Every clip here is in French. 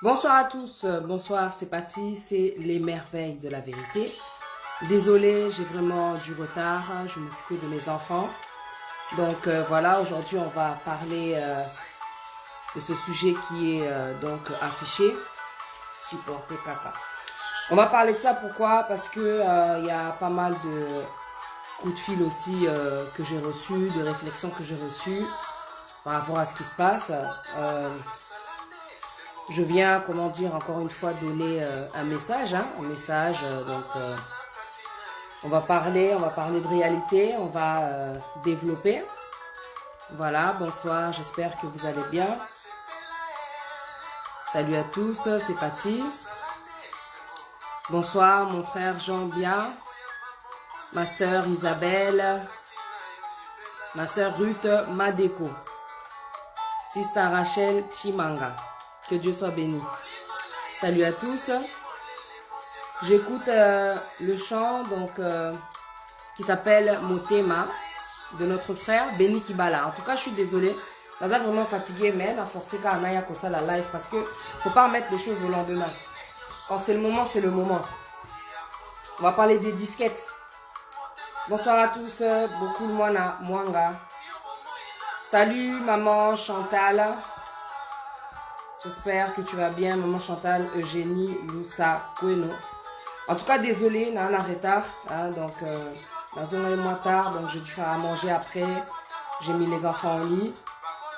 Bonsoir à tous, bonsoir, c'est Patty, c'est les merveilles de la vérité. Désolée, j'ai vraiment du retard, je m'occupe de mes enfants. Donc voilà, aujourd'hui on va parler de ce sujet qui est donc affiché, supporter papa. On va parler de ça, pourquoi? Parce que y a pas mal de coups de fil aussi que j'ai reçus, de réflexions que j'ai reçues par rapport à ce qui se passe. Je viens, comment dire, encore une fois, donner un message, on va parler de réalité, on va développer. Voilà, bonsoir, j'espère que vous allez bien. Salut à tous, c'est Patty. Bonsoir, mon frère Jean-Bia, ma soeur Isabelle, ma soeur Ruth Madeko, Sister Rachel Chimanga. Que Dieu soit béni. Salut à tous. J'écoute le chant qui s'appelle Motema de notre frère Benny Kibala. En tout cas, je suis désolée. Je suis vraiment fatiguée, mais la force est à la live parce que faut pas remettre les choses au lendemain. Quand c'est le moment, c'est le moment. On va parler des disquettes. Bonsoir à tous. Beaucoup de Mwanga. Salut maman Chantal. J'espère que tu vas bien, maman Chantal, Eugénie, Loussa, Koueno. En tout cas, désolé, on a retard. Donc, j'ai dû faire à manger après. J'ai mis les enfants au lit.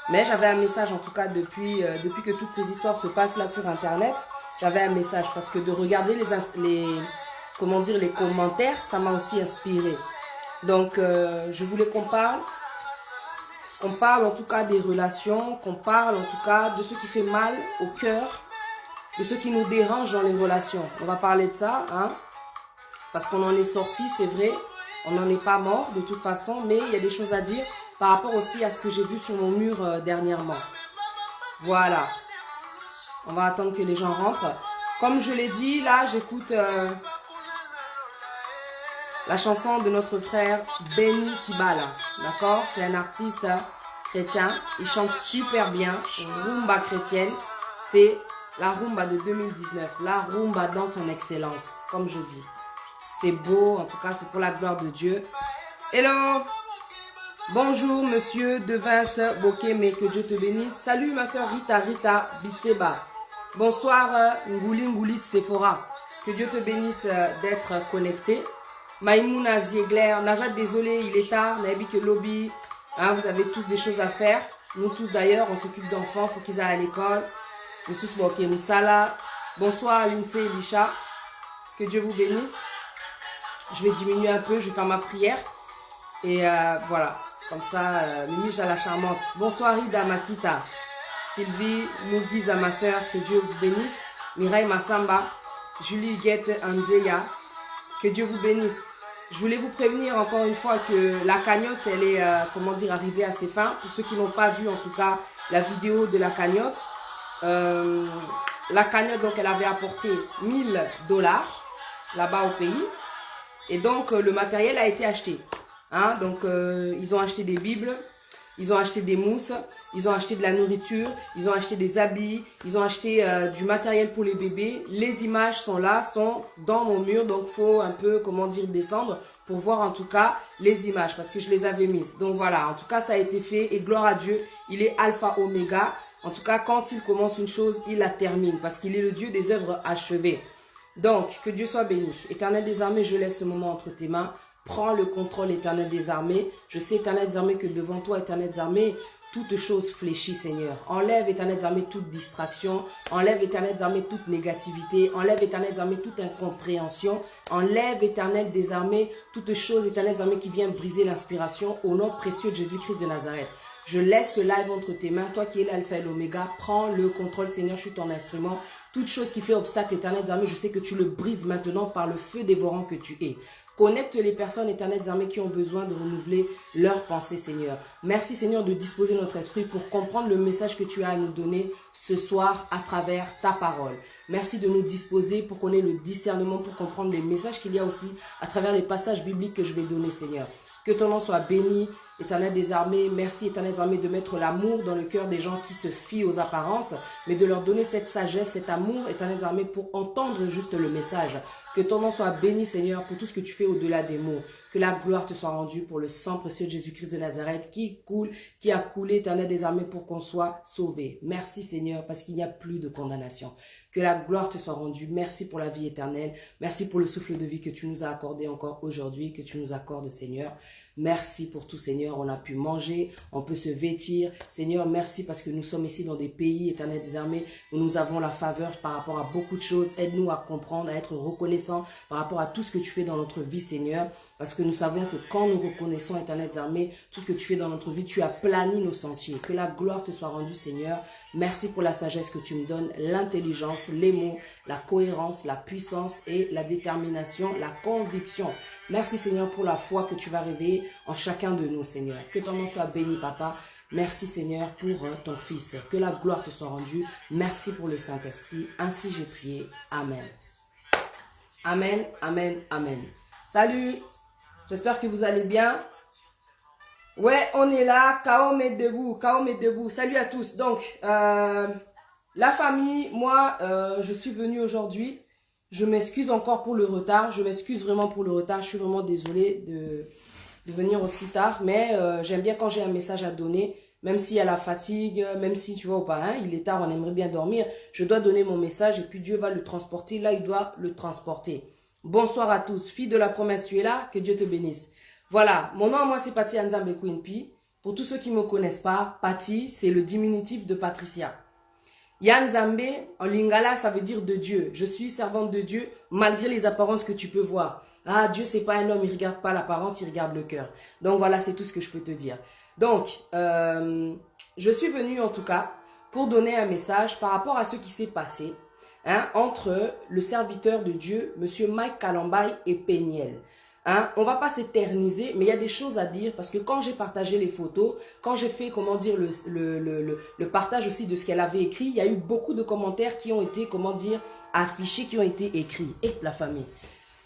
Mais j'avais un message, en tout cas, depuis que toutes ces histoires se passent là sur Internet. J'avais un message parce que de regarder les commentaires, ça m'a aussi inspiré. Donc, je voulais qu'on parle. Qu'on parle en tout cas des relations, qu'on parle en tout cas de ce qui fait mal au cœur, de ce qui nous dérange dans les relations. On va parler de ça, parce qu'on en est sorti, c'est vrai, on n'en est pas mort de toute façon, mais il y a des choses à dire par rapport aussi à ce que j'ai vu sur mon mur dernièrement. Voilà, on va attendre que les gens rentrent. Comme je l'ai dit, là j'écoute la chanson de notre frère Benny Kibala, d'accord? C'est un artiste chrétien, il chante super bien, rumba chrétienne, c'est la rumba de 2019, la rumba dans son excellence, comme je dis. C'est beau, en tout cas c'est pour la gloire de Dieu. Hello! Bonjour monsieur Devince Bokeme, que Dieu te bénisse. Salut ma soeur Rita Biseba. Bonsoir Ngouli Sephora, que Dieu te bénisse d'être connecté. Maïmouna Ziegler, Nazat, désolé, il est tard, Nabi que lobby, vous avez tous des choses à faire. Nous tous d'ailleurs, on s'occupe d'enfants, il faut qu'ils aillent à l'école. Monsieur Smoke Moussala, bonsoir Lindsay Elisha, que Dieu vous bénisse. Je vais diminuer un peu, je vais faire ma prière. Et voilà, comme ça, Mimi la charmante. Bonsoir Ida Makita, Sylvie Mugiza, ma soeur, que Dieu vous bénisse. Mireille Massamba, Julie Guette Anzeya. Que Dieu vous bénisse. Je voulais vous prévenir encore une fois que la cagnotte, elle est, arrivée à ses fins. Pour ceux qui n'ont pas vu, en tout cas, la vidéo de la cagnotte. La cagnotte, donc, elle avait apporté $1000 là-bas au pays. Et donc, le matériel a été acheté. Donc, ils ont acheté des bibles. Ils ont acheté des mousses, ils ont acheté de la nourriture, ils ont acheté des habits, ils ont acheté du matériel pour les bébés. Les images sont là, sont dans mon mur, donc faut un peu, descendre pour voir en tout cas les images parce que je les avais mises. Donc voilà, en tout cas ça a été fait et gloire à Dieu, il est alpha oméga. En tout cas, quand il commence une chose, il la termine parce qu'il est le Dieu des œuvres achevées. Donc, que Dieu soit béni. Éternel des armées, je laisse ce moment entre tes mains. Prends le contrôle, Éternel des armées. Je sais, Éternel des armées, que devant toi, Éternel des armées, toute chose fléchit, Seigneur. Enlève, Éternel des armées, toute distraction. Enlève, Éternel des armées, toute négativité. Enlève, Éternel des armées, toute incompréhension. Enlève, Éternel des armées, toute chose, Éternel des armées, qui vient briser l'inspiration. Au nom précieux de Jésus-Christ de Nazareth. Je laisse ce live entre tes mains. Toi qui es l'alpha et l'oméga, prends le contrôle, Seigneur. Je suis ton instrument. Toute chose qui fait obstacle, Éternel des armées, je sais que tu le brises maintenant par le feu dévorant que tu es. Connecte les personnes, Éternel des armées, qui ont besoin de renouveler leurs pensées, Seigneur. Merci, Seigneur, de disposer notre esprit pour comprendre le message que tu as à nous donner ce soir à travers ta parole. Merci de nous disposer pour qu'on ait le discernement, pour comprendre les messages qu'il y a aussi à travers les passages bibliques que je vais donner, Seigneur. Que ton nom soit béni Éternel des armées, merci Éternel des armées de mettre l'amour dans le cœur des gens qui se fient aux apparences, mais de leur donner cette sagesse, cet amour, Éternel des armées, pour entendre juste le message. Que ton nom soit béni Seigneur pour tout ce que tu fais au-delà des mots. Que la gloire te soit rendue pour le sang précieux de Jésus-Christ de Nazareth qui coule, qui a coulé Éternel des armées pour qu'on soit sauvé. Merci Seigneur parce qu'il n'y a plus de condamnation. Que la gloire te soit rendue. Merci pour la vie éternelle. Merci pour le souffle de vie que tu nous as accordé encore aujourd'hui, que tu nous accordes Seigneur. Merci pour tout Seigneur, on a pu manger, on peut se vêtir. Seigneur, merci parce que nous sommes ici dans des pays, Éternel des armées, où nous avons la faveur par rapport à beaucoup de choses. Aide-nous à comprendre, à être reconnaissants par rapport à tout ce que tu fais dans notre vie Seigneur. Parce que nous savons que quand nous reconnaissons, Éternel des armées, tout ce que tu fais dans notre vie, tu as plani nos sentiers. Que la gloire te soit rendue Seigneur. Merci pour la sagesse que tu me donnes, l'intelligence, les mots, la cohérence, la puissance et la détermination, la conviction. Merci Seigneur pour la foi que tu vas réveiller en chacun de nous Seigneur. Que ton nom soit béni Papa. Merci Seigneur pour ton Fils. Que la gloire te soit rendue. Merci pour le Saint-Esprit. Ainsi j'ai prié. Amen. Amen, amen, amen. Salut, j'espère que vous allez bien. Ouais, on est là. Kaom est debout, Kaom est debout. Salut à tous. Donc, la famille, moi, je suis venue aujourd'hui. Je m'excuse encore pour le retard. Je m'excuse vraiment pour le retard. Je suis vraiment désolée de venir aussi tard. Mais j'aime bien quand j'ai un message à donner. Même s'il y a la fatigue, même si tu vois ou pas, hein, il est tard, on aimerait bien dormir. Je dois donner mon message et puis Dieu va le transporter. Là, il doit le transporter. Bonsoir à tous. Fille de la promesse, tu es là? Que Dieu te bénisse. Voilà, mon nom à moi c'est Patty Anzambe Queenpi. Pour tous ceux qui ne me connaissent pas, Patty c'est le diminutif de Patricia. Yanzambe en lingala ça veut dire de Dieu. Je suis servante de Dieu malgré les apparences que tu peux voir. Ah, Dieu c'est pas un homme, il regarde pas l'apparence, il regarde le cœur. Donc voilà, c'est tout ce que je peux te dire. Donc, je suis venue en tout cas pour donner un message par rapport à ce qui s'est passé entre le serviteur de Dieu, M. Mike Kalambay et Peniel. On va pas s'éterniser, mais il y a des choses à dire parce que quand j'ai partagé les photos, quand j'ai fait, comment dire, le partage aussi de ce qu'elle avait écrit, il y a eu beaucoup de commentaires qui ont été, comment dire, affichés, qui ont été écrits. Et la famille.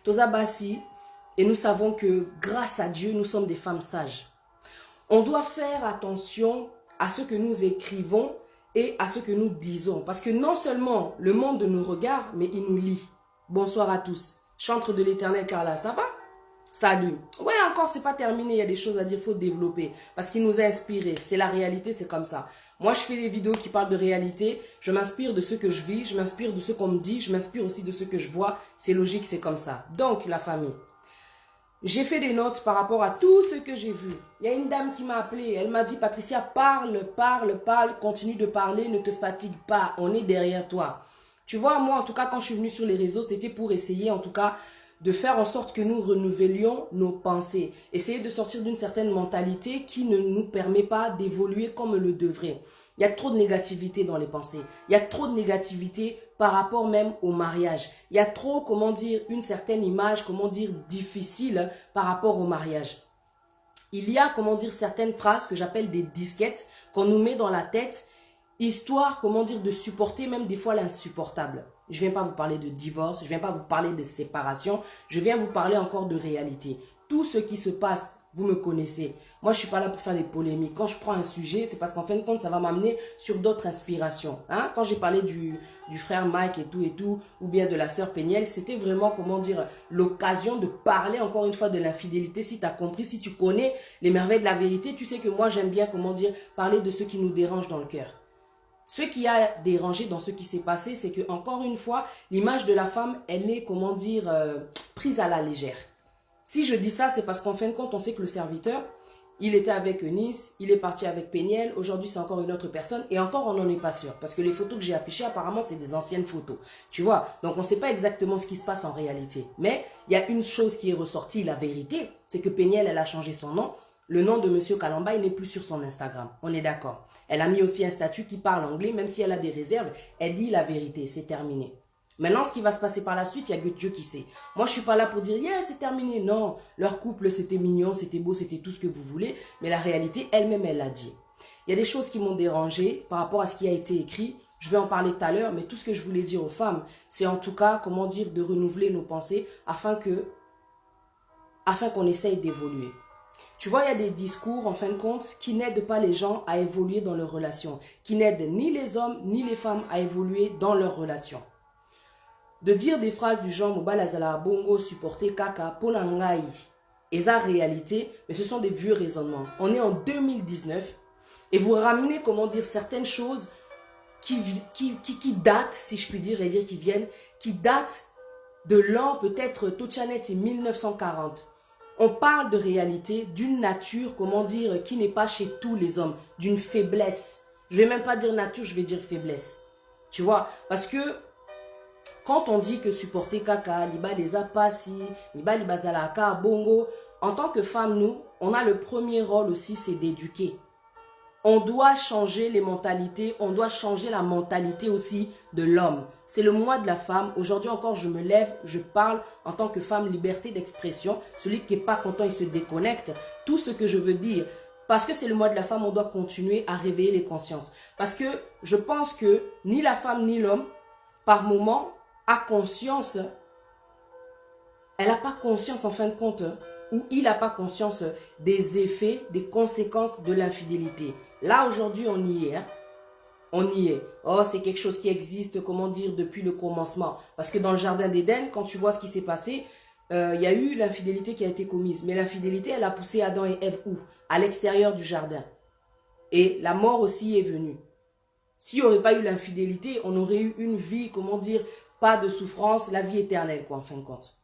Toza Bassi, et nous savons que grâce à Dieu, nous sommes des femmes sages. On doit faire attention à ce que nous écrivons et à ce que nous disons. Parce que non seulement le monde nous regarde, mais il nous lit. Bonsoir à tous. Chantre de l'Éternel, Carla, ça va? Salut. Ouais, encore, c'est pas terminé. Il y a des choses à dire, il faut développer. Parce qu'il nous a inspirés. C'est la réalité, c'est comme ça. Moi, je fais des vidéos qui parlent de réalité. Je m'inspire de ce que je vis. Je m'inspire de ce qu'on me dit. Je m'inspire aussi de ce que je vois. C'est logique, c'est comme ça. Donc, la famille. J'ai fait des notes par rapport à tout ce que j'ai vu. Il y a une dame qui m'a appelé. Elle m'a dit, Patricia, parle, parle, parle. Continue de parler, ne te fatigue pas. On est derrière toi. Tu vois, moi, en tout cas, quand je suis venue sur les réseaux, c'était pour essayer, en tout cas, de faire en sorte que nous renouvelions nos pensées. Essayer de sortir d'une certaine mentalité qui ne nous permet pas d'évoluer comme le devrait. Il y a trop de négativité dans les pensées. Il y a trop de négativité par rapport même au mariage. Il y a trop, comment dire, une certaine image, comment dire, difficile par rapport au mariage. Il y a, comment dire, certaines phrases que j'appelle des disquettes qu'on nous met dans la tête, histoire, comment dire, de supporter même des fois l'insupportable. Je ne viens pas vous parler de divorce, je ne viens pas vous parler de séparation, je viens vous parler encore de réalité. Tout ce qui se passe, vous me connaissez. Moi, je ne suis pas là pour faire des polémiques. Quand je prends un sujet, c'est parce qu'en fin de compte, ça va m'amener sur d'autres inspirations. Quand j'ai parlé du frère Mike et tout, ou bien de la sœur Peniel, c'était vraiment, comment dire, l'occasion de parler encore une fois de l'infidélité. Si tu as compris, si tu connais les merveilles de la vérité, tu sais que moi, j'aime bien, comment dire, parler de ce qui nous dérange dans le cœur. Ce qui a dérangé dans ce qui s'est passé, c'est que encore une fois, l'image de la femme, elle est, comment dire, prise à la légère. Si je dis ça, c'est parce qu'en fin de compte, on sait que le serviteur, il était avec Eunice, il est parti avec Peniel, aujourd'hui c'est encore une autre personne, et encore on n'en est pas sûr. Parce que les photos que j'ai affichées, apparemment, c'est des anciennes photos. Tu vois, donc on ne sait pas exactement ce qui se passe en réalité. Mais il y a une chose qui est ressortie, la vérité, c'est que Peniel, elle a changé son nom. Le nom de M. Kalambay n'est plus sur son Instagram. On est d'accord. Elle a mis aussi un statut qui parle anglais, même si elle a des réserves. Elle dit la vérité, c'est terminé. Maintenant, ce qui va se passer par la suite, il n'y a que Dieu qui sait. Moi, je ne suis pas là pour dire, yeah, c'est terminé. Non, leur couple, c'était mignon, c'était beau, c'était tout ce que vous voulez. Mais la réalité, elle-même, elle l'a dit. Il y a des choses qui m'ont dérangé par rapport à ce qui a été écrit. Je vais en parler tout à l'heure, mais tout ce que je voulais dire aux femmes, c'est en tout cas, comment dire, de renouveler nos pensées afin qu'on essaye d'évoluer. Tu vois, il y a des discours, en fin de compte, qui n'aident pas les gens à évoluer dans leurs relations, qui n'aident ni les hommes ni les femmes à évoluer dans leurs relations. De dire des phrases du genre Mobala Zala Bongo supporter Kaka Polangai et sa réalité, mais ce sont des vieux raisonnements. On est en 2019 et vous ramenez, comment dire, certaines choses qui datent, si je puis dire, j'allais dire qui datent de l'an peut-être Tochanet et 1940. On parle de réalité, d'une nature, comment dire, qui n'est pas chez tous les hommes, d'une faiblesse. Je ne vais même pas dire nature, je vais dire faiblesse. Tu vois, parce que quand on dit que supporter Kaka, Liba les apasi, Liba les bazalaka, bongo, en tant que femme, nous, on a le premier rôle aussi, c'est d'éduquer. On doit changer les mentalités, on doit changer la mentalité aussi de l'homme. C'est le mois de la femme. Aujourd'hui encore, je me lève, je parle en tant que femme, liberté d'expression. Celui qui n'est pas content, il se déconnecte. Tout ce que je veux dire, parce que c'est le mois de la femme, on doit continuer à réveiller les consciences. Parce que je pense que ni la femme ni l'homme, par moment, a conscience, elle n'a pas conscience en fin de compte, ou il n'a pas conscience des effets, des conséquences de l'infidélité. Là, aujourd'hui, on y est. Hein? On y est. Oh, c'est quelque chose qui existe, comment dire, depuis le commencement. Parce que dans le jardin d'Éden, quand tu vois ce qui s'est passé, il y a eu l'infidélité qui a été commise. Mais l'infidélité, elle a poussé Adam et Ève où? À l'extérieur du jardin. Et la mort aussi est venue. S'il n'y aurait pas eu l'infidélité, on aurait eu une vie, comment dire, pas de souffrance, la vie éternelle, quoi, en fin de compte.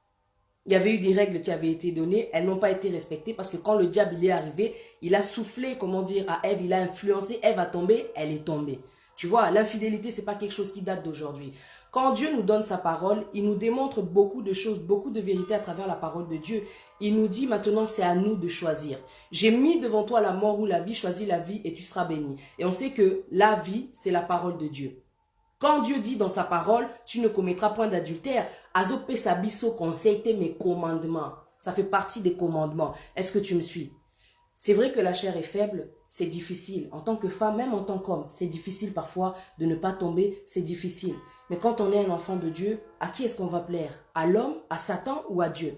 Il y avait eu des règles qui avaient été données, elles n'ont pas été respectées parce que quand le diable il est arrivé, il a soufflé, comment dire, à Ève, il a influencé, Ève a tombé, elle est tombée. Tu vois, l'infidélité, c'est pas quelque chose qui date d'aujourd'hui. Quand Dieu nous donne sa parole, il nous démontre beaucoup de choses, beaucoup de vérités à travers la parole de Dieu. Il nous dit maintenant que c'est à nous de choisir. J'ai mis devant toi la mort ou la vie, choisis la vie et tu seras béni. Et on sait que la vie, c'est la parole de Dieu. Quand Dieu dit dans sa parole, tu ne commettras point d'adultère, Azope Sabiso conseille mes commandements. Ça fait partie des commandements. Est-ce que tu me suis? C'est vrai que la chair est faible, c'est difficile. En tant que femme, même en tant qu'homme, c'est difficile parfois de ne pas tomber, c'est difficile. Mais quand on est un enfant de Dieu, à qui est-ce qu'on va plaire? À l'homme, à Satan ou à Dieu?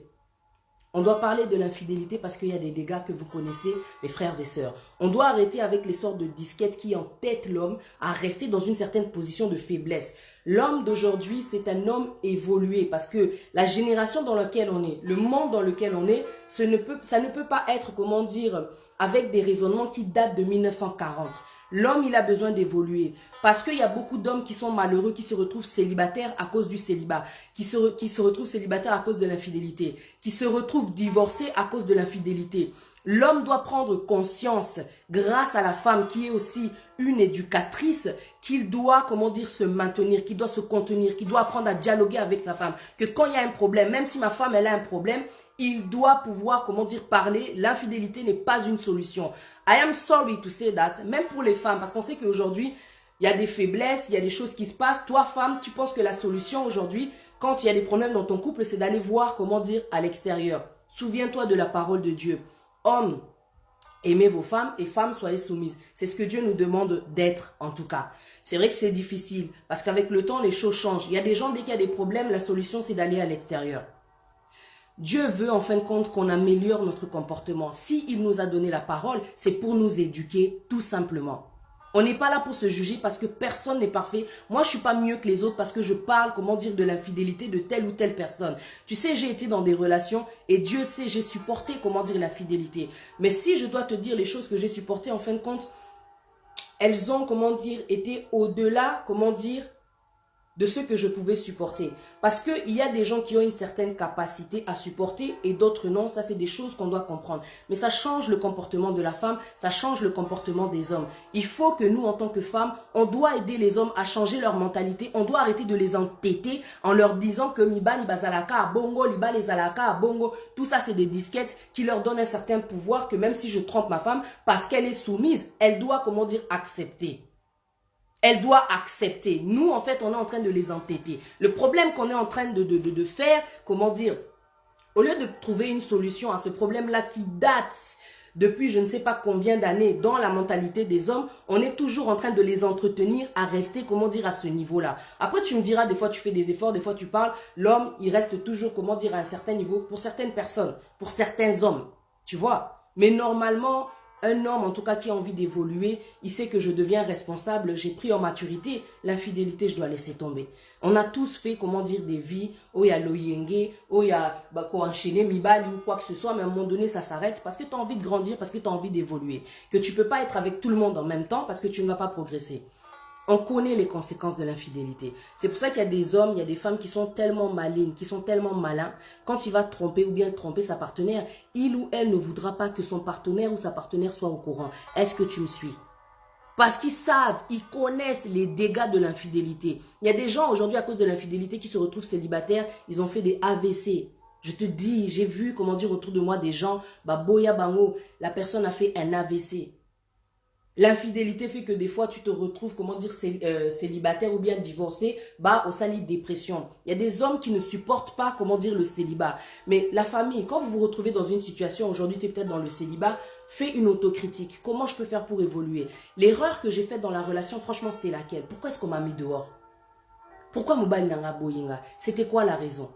On doit parler de l'infidélité parce qu'il y a des dégâts que vous connaissez, mes frères et sœurs. On doit arrêter avec les sortes de disquettes qui entêtent l'homme à rester dans une certaine position de faiblesse. L'homme d'aujourd'hui, c'est un homme évolué parce que la génération dans laquelle on est, le monde dans lequel on est, ça ne peut pas être, comment dire, avec des raisonnements qui datent de 1940. L'homme, il a besoin d'évoluer parce qu'il y a beaucoup d'hommes qui sont malheureux, qui se retrouvent célibataires à cause du célibat, qui se retrouvent célibataires à cause de l'infidélité, qui se retrouvent divorcés à cause de l'infidélité. L'homme doit prendre conscience, grâce à la femme qui est aussi une éducatrice, qu'il doit, comment dire, se maintenir, qu'il doit se contenir, qu'il doit apprendre à dialoguer avec sa femme. Que quand il y a un problème, même si ma femme, elle a un problème, il doit pouvoir, comment dire, parler. L'infidélité n'est pas une solution. I am sorry to say that, même pour les femmes, parce qu'on sait qu'aujourd'hui, il y a des faiblesses, il y a des choses qui se passent. Toi, femme, tu penses que la solution aujourd'hui, quand il y a des problèmes dans ton couple, c'est d'aller voir, comment dire, à l'extérieur. Souviens-toi de la parole de Dieu. Hommes, aimez vos femmes et femmes, soyez soumises. C'est ce que Dieu nous demande d'être, en tout cas. C'est vrai que c'est difficile, parce qu'avec le temps, les choses changent. Il y a des gens, dès qu'il y a des problèmes, la solution, c'est d'aller à l'extérieur. Dieu veut en fin de compte qu'on améliore notre comportement. S'il nous a donné la parole, c'est pour nous éduquer tout simplement. On n'est pas là pour se juger parce que personne n'est parfait. Moi, je ne suis pas mieux que les autres parce que je parle, comment dire, de l'infidélité de telle ou telle personne. Tu sais, j'ai été dans des relations et Dieu sait, j'ai supporté, comment dire, l'infidélité. Mais si je dois te dire les choses que j'ai supportées, en fin de compte, elles ont, comment dire, été au-delà, comment dire, de ce que je pouvais supporter. Parce qu'il y a des gens qui ont une certaine capacité à supporter et d'autres non. Ça, c'est des choses qu'on doit comprendre. Mais ça change le comportement de la femme, ça change le comportement des hommes. Il faut que nous, en tant que femmes, on doit aider les hommes à changer leur mentalité. On doit arrêter de les entêter en leur disant que Miba li bazalaka à bongo, liba les alaka à bongo. Tout ça, c'est des disquettes qui leur donnent un certain pouvoir que même si je trompe ma femme, parce qu'elle est soumise, elle doit, comment dire, accepter. Elle doit accepter. Nous, en fait, on est en train de les entêter. Le problème qu'on est en train de faire, comment dire, au lieu de trouver une solution à ce problème-là qui date depuis je ne sais pas combien d'années dans la mentalité des hommes, on est toujours en train de les entretenir à rester, comment dire, à ce niveau-là. Après, tu me diras, des fois tu fais des efforts, des fois tu parles, l'homme, il reste toujours, comment dire, à un certain niveau pour certaines personnes, pour certains hommes, tu vois. Mais normalement, un homme, en tout cas, qui a envie d'évoluer, il sait que je deviens responsable, j'ai pris en maturité, l'infidélité, je dois laisser tomber. On a tous fait, comment dire, des vies, où il y a l'oyenge, où il y a quoi enchaîner, mibali ou quoi que ce soit, mais à un moment donné, ça s'arrête parce que tu as envie de grandir, parce que tu as envie d'évoluer. Que tu ne peux pas être avec tout le monde en même temps parce que tu ne vas pas progresser. On connaît les conséquences de l'infidélité. C'est pour ça qu'il y a des hommes, il y a des femmes qui sont tellement malignes, qui sont tellement malins. Quand il va tromper ou bien tromper sa partenaire, il ou elle ne voudra pas que son partenaire ou sa partenaire soit au courant. Est-ce que tu me suis? Parce qu'ils savent, ils connaissent les dégâts de l'infidélité. Il y a des gens aujourd'hui à cause de l'infidélité qui se retrouvent célibataires, ils ont fait des AVC. Je te dis, j'ai vu, comment dire, autour de moi des gens, boya bango, la personne a fait un AVC. L'infidélité fait que des fois, tu te retrouves, comment dire, célibataire ou bien divorcé, au sali dépression. Il y a des hommes qui ne supportent pas, comment dire, le célibat. Mais la famille, quand vous vous retrouvez dans une situation, aujourd'hui, tu es peut-être dans le célibat, fais une autocritique. Comment je peux faire pour évoluer? L'erreur que j'ai faite dans la relation, franchement, c'était laquelle? Pourquoi est-ce qu'on m'a mis dehors? Pourquoi Mobali Nanga Boyinga? C'était quoi la raison?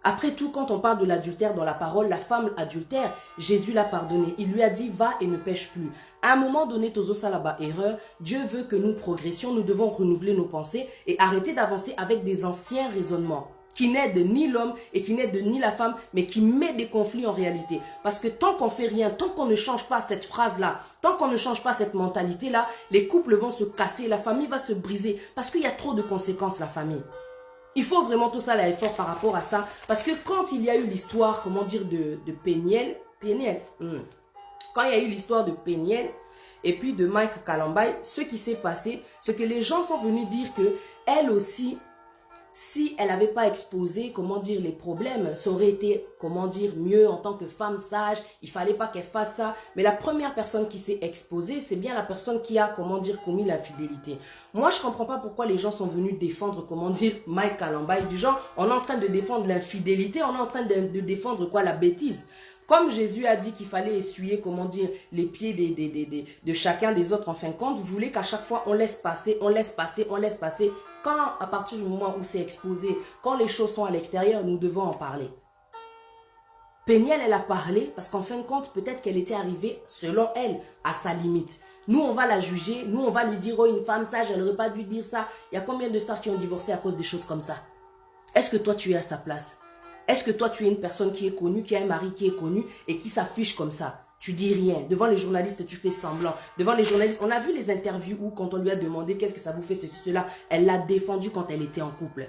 Après tout, quand on parle de l'adultère dans la parole, la femme adultère, Jésus l'a pardonné. Il lui a dit, va et ne pêche plus. À un moment donné, Tozo Salaba, erreur, Dieu veut que nous progressions, nous devons renouveler nos pensées et arrêter d'avancer avec des anciens raisonnements qui n'aident ni l'homme et qui n'aident ni la femme, mais qui met des conflits en réalité. Parce que tant qu'on fait rien, tant qu'on ne change pas cette phrase-là, tant qu'on ne change pas cette mentalité-là, les couples vont se casser, la famille va se briser, parce qu'il y a trop de conséquences, la famille. Il faut vraiment tout ça l'effort par rapport à ça. Parce que quand il y a eu l'histoire, comment dire, de Péniel, quand il y a eu l'histoire de Péniel et puis de Mike Kalambay, ce qui s'est passé, c'est que les gens sont venus dire que elle aussi, si elle n'avait pas exposé, comment dire, les problèmes, ça aurait été, comment dire, mieux en tant que femme sage. Il ne fallait pas qu'elle fasse ça. Mais la première personne qui s'est exposée, c'est bien la personne qui a, comment dire, commis l'infidélité. Moi, je ne comprends pas pourquoi les gens sont venus défendre, comment dire, Mike Kalambay. Du genre, on est en train de défendre l'infidélité, on est en train de défendre quoi, la bêtise. Comme Jésus a dit qu'il fallait essuyer, comment dire, les pieds de chacun des autres en fin de compte, vous voulez qu'à chaque fois, on laisse passer, on laisse passer, on laisse passer. Quand, à partir du moment où c'est exposé, quand les choses sont à l'extérieur, nous devons en parler. Péniel, elle a parlé parce qu'en fin de compte, peut-être qu'elle était arrivée, selon elle, à sa limite. Nous, on va la juger, nous, on va lui dire, oh, une femme sage, elle n'aurait pas dû dire ça. Il y a combien de stars qui ont divorcé à cause des choses comme ça? Est-ce que toi, tu es à sa place? Est-ce que toi, tu es une personne qui est connue, qui a un mari qui est connu et qui s'affiche comme ça? Tu dis rien. Devant les journalistes, tu fais semblant. Devant les journalistes, on a vu les interviews où quand on lui a demandé qu'est-ce que ça vous fait ceci, cela, elle l'a défendu quand elle était en couple.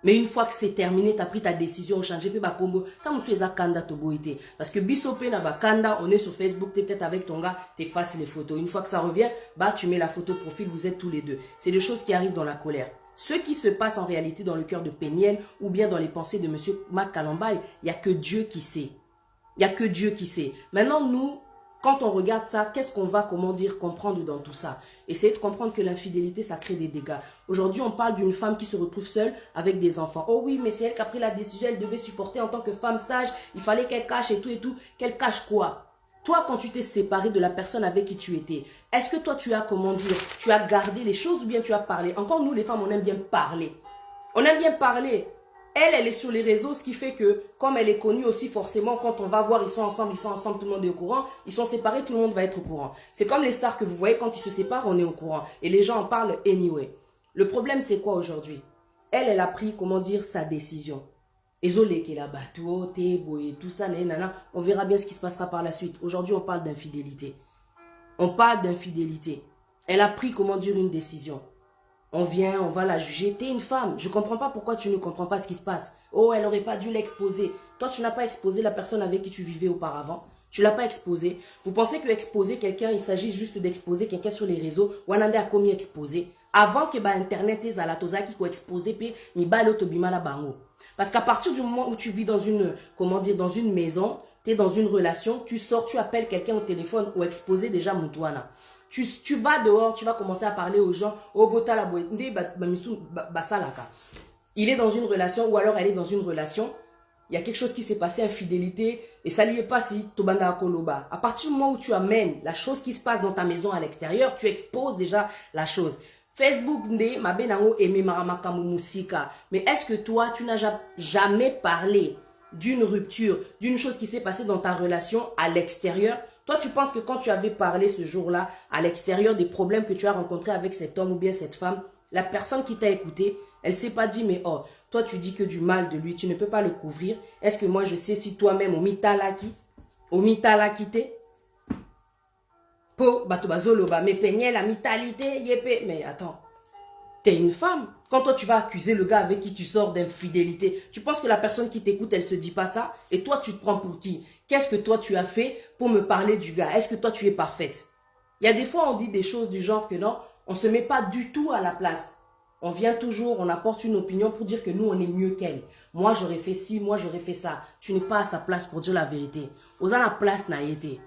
Mais une fois que c'est terminé, tu as pris ta décision, on change, puis Combo, tu as kanda toboité. Parce que Bissopé na kanda, on est sur Facebook, tu es peut-être avec ton gars, tu effaces les photos. Une fois que ça revient, tu mets la photo de profil, vous êtes tous les deux. C'est des choses qui arrivent dans la colère. Ce qui se passe en réalité dans le cœur de Péniel ou bien dans les pensées de M. Mike Kalambay, il n'y a que Dieu qui sait. Il n'y a que Dieu qui sait. Maintenant, nous, quand on regarde ça, qu'est-ce qu'on va, comment dire, comprendre dans tout ça? Essayer de comprendre que l'infidélité, ça crée des dégâts. Aujourd'hui, on parle d'une femme qui se retrouve seule avec des enfants. Oh oui, mais c'est elle qui a pris la décision, elle devait supporter en tant que femme sage, il fallait qu'elle cache et tout. Qu'elle cache quoi? Toi, quand tu t'es séparé de la personne avec qui tu étais, est-ce que toi, tu as, comment dire, tu as gardé les choses ou bien tu as parlé? Encore, nous, les femmes, on aime bien parler. On aime bien parler. Elle est sur les réseaux, ce qui fait que, comme elle est connue aussi, forcément, quand on va voir, ils sont ensemble, tout le monde est au courant. Ils sont séparés, tout le monde va être au courant. C'est comme les stars que vous voyez, quand ils se séparent, on est au courant. Et les gens en parlent anyway. Le problème, c'est quoi aujourd'hui? Elle a pris, comment dire, sa décision. Ezolé qui est là-bas, tout ça, on verra bien ce qui se passera par la suite. Aujourd'hui, on parle d'infidélité. On parle d'infidélité. Elle a pris, comment dire, une décision. On vient, on va la juger. T'es une femme. Je ne comprends pas pourquoi tu ne comprends pas ce qui se passe. Oh, elle n'aurait pas dû l'exposer. Toi, tu n'as pas exposé la personne avec qui tu vivais auparavant. Tu ne l'as pas exposé. Vous pensez que exposer quelqu'un, il s'agit juste d'exposer quelqu'un sur les réseaux. Ou on a commis exposer. Avant que Internet ait la toza qui exposer, puis mi la bango. Parce qu'à partir du moment où tu vis dans une, comment dire, dans une maison, tu es dans une relation, tu sors, tu appelles quelqu'un au téléphone ou exposer déjà Moutouana. Tu vas dehors, tu vas commencer à parler aux gens. Il est dans une relation ou alors elle est dans une relation. Il y a quelque chose qui s'est passé, infidélité, et ça n'y est pas si Tobanda Koloba. À partir du moment où tu amènes la chose qui se passe dans ta maison à l'extérieur, tu exposes déjà la chose. Facebook mais est-ce que toi, tu n'as jamais parlé d'une rupture, d'une chose qui s'est passée dans ta relation à l'extérieur, toi, tu penses que quand tu avais parlé ce jour-là, à l'extérieur des problèmes que tu as rencontrés avec cet homme ou bien cette femme, la personne qui t'a écouté, elle ne s'est pas dit, mais oh, toi, tu dis que du mal de lui, tu ne peux pas le couvrir. Est-ce que moi, je sais si toi-même, au mitala quitté, po, bato bazoloba, mais peigné la mitalité, yépé, mais attends. T'es une femme. Quand toi, tu vas accuser le gars avec qui tu sors d'infidélité, tu penses que la personne qui t'écoute, elle se dit pas ça? Et toi, tu te prends pour qui? Qu'est-ce que toi, tu as fait pour me parler du gars? Est-ce que toi, tu es parfaite? Il y a des fois, on dit des choses du genre que non, on se met pas du tout à la place. On vient toujours, on apporte une opinion pour dire que nous, on est mieux qu'elle. Moi, j'aurais fait ci, moi, j'aurais fait ça. Tu n'es pas à sa place pour dire la vérité. Osa la place n'a été.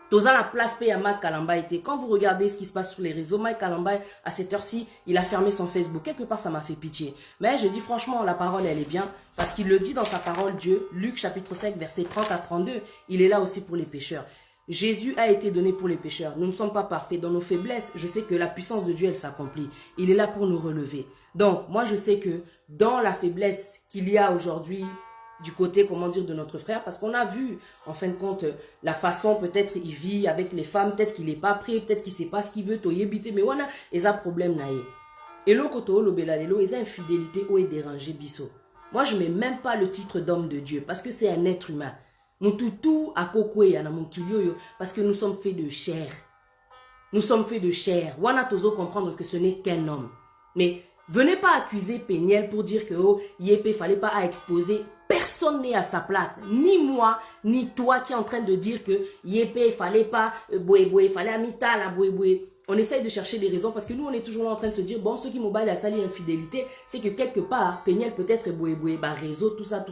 Toza la place paye à Mike Kalamba était. Quand vous regardez ce qui se passe sur les réseaux, Mike Kalamba, à cette heure-ci, il a fermé son Facebook. Quelque part, ça m'a fait pitié. Mais je dis franchement, la parole, elle est bien. Parce qu'il le dit dans sa parole, Dieu, Luc chapitre 5, versets 30 à 32. Il est là aussi pour les pécheurs. Jésus a été donné pour les pécheurs. Nous ne sommes pas parfaits. Dans nos faiblesses, je sais que la puissance de Dieu, elle s'accomplit. Il est là pour nous relever. Donc, moi, je sais que dans la faiblesse qu'il y a aujourd'hui, du côté, comment dire, de notre frère, parce qu'on a vu, en fin de compte, la façon, peut-être, il vit avec les femmes, peut-être qu'il n'est pas prêt, peut-être qu'il ne sait pas ce qu'il veut, toyébité, mais voilà, ils ont problème, naïe. Et l'autre côté, le belalelo, ils ont infidélité ou est dérangé, bisso. Moi, je ne mets même pas le titre d'homme de Dieu, parce que c'est un être humain. Mon toutou à kokwe, yana mon kilioyo, parce que nous sommes faits de chair. Nous sommes faits de chair. Wana tozo comprendre que ce n'est qu'un homme. Mais, venez pas accuser Péniel pour dire que, oh, Yépé, fallait pas à exposer. Personne n'est à sa place, ni moi, ni toi qui est en train de dire que Yépé, il fallait pas boué, il fallait amita la boué. On essaye de chercher des raisons parce que nous, on est toujours là en train de se dire, bon, ceux qui m'ont la sali infidélité, c'est que quelque part, Péniel peut-être boué, bah, réseau, tout ça.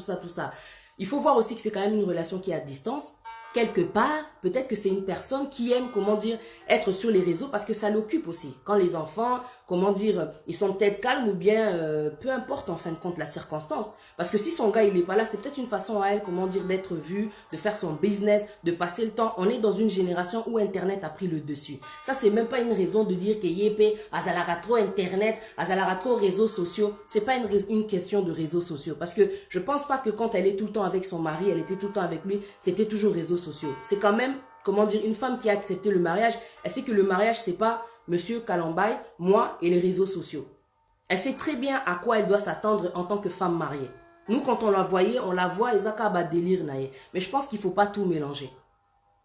Il faut voir aussi que c'est quand même une relation qui est à distance. Quelque part, peut-être que c'est une personne qui aime, comment dire, être sur les réseaux parce que ça l'occupe aussi. Quand les enfants, comment dire, ils sont peut-être calmes ou bien, peu importe en fin de compte la circonstance. Parce que si son gars, il n'est pas là, c'est peut-être une façon à elle, comment dire, d'être vue, de faire son business, de passer le temps. On est dans une génération où Internet a pris le dessus. Ça, c'est même pas une raison de dire que Yépé, Azalara trop Internet, Azalara trop réseaux sociaux. C'est pas une question de réseaux sociaux. Parce que je pense pas que quand elle est tout le temps avec son mari, elle était tout le temps avec lui, c'était toujours réseaux sociaux. C'est quand même, comment dire, une femme qui a accepté le mariage. Elle sait que le mariage, c'est pas Monsieur Kalambay, moi et les réseaux sociaux. Elle sait très bien à quoi elle doit s'attendre en tant que femme mariée. Nous, quand on la voyait, on la voit, Ezaka délire naïe. Mais je pense qu'il faut pas tout mélanger.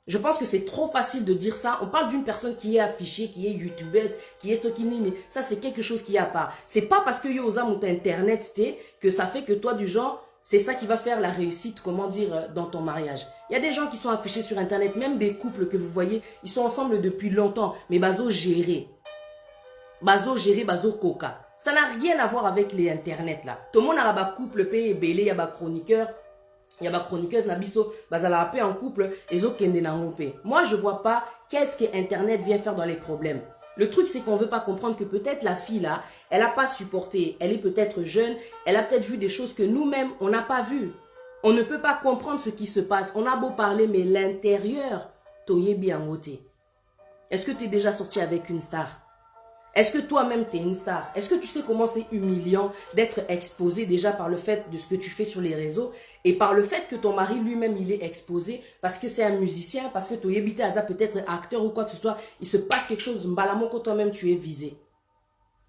Je pense que c'est trop facile de dire ça. On parle d'une personne qui est affichée, qui est youtubeuse, qui est ce qui n'est. Ça, c'est quelque chose qui est à part. C'est pas parce que Yosa monte Internet, que ça fait que toi, du genre, c'est ça qui va faire la réussite, comment dire, dans ton mariage. Il y a des gens qui sont affichés sur Internet, même des couples que vous voyez, ils sont ensemble depuis longtemps, mais bazo géré. Bazo géré, bazo coca. Ça n'a rien à voir avec les Internet là. Tout le monde a un couple, paye, belé, il y a un chroniqueur, il y a une chroniqueuse, nabiso, bazala paix en couple, et zo kende na ngope. Moi, je vois pas qu'est-ce que Internet vient faire dans les problèmes. Le truc, c'est qu'on ne veut pas comprendre que peut-être la fille là, elle n'a pas supporté, elle est peut-être jeune, elle a peut-être vu des choses que nous-mêmes, on n'a pas vues. On ne peut pas comprendre ce qui se passe. On a beau parler, mais l'intérieur, toye bien ôté. Est-ce que tu es déjà sorti avec une star? Est-ce que toi-même, tu es une star? Est-ce que tu sais comment c'est humiliant d'être exposé déjà par le fait de ce que tu fais sur les réseaux et par le fait que ton mari lui-même, il est exposé parce que c'est un musicien, parce que tu es habité à ça, peut-être acteur ou quoi que ce soit, il se passe quelque chose, mbalamon, que toi-même, tu es visé.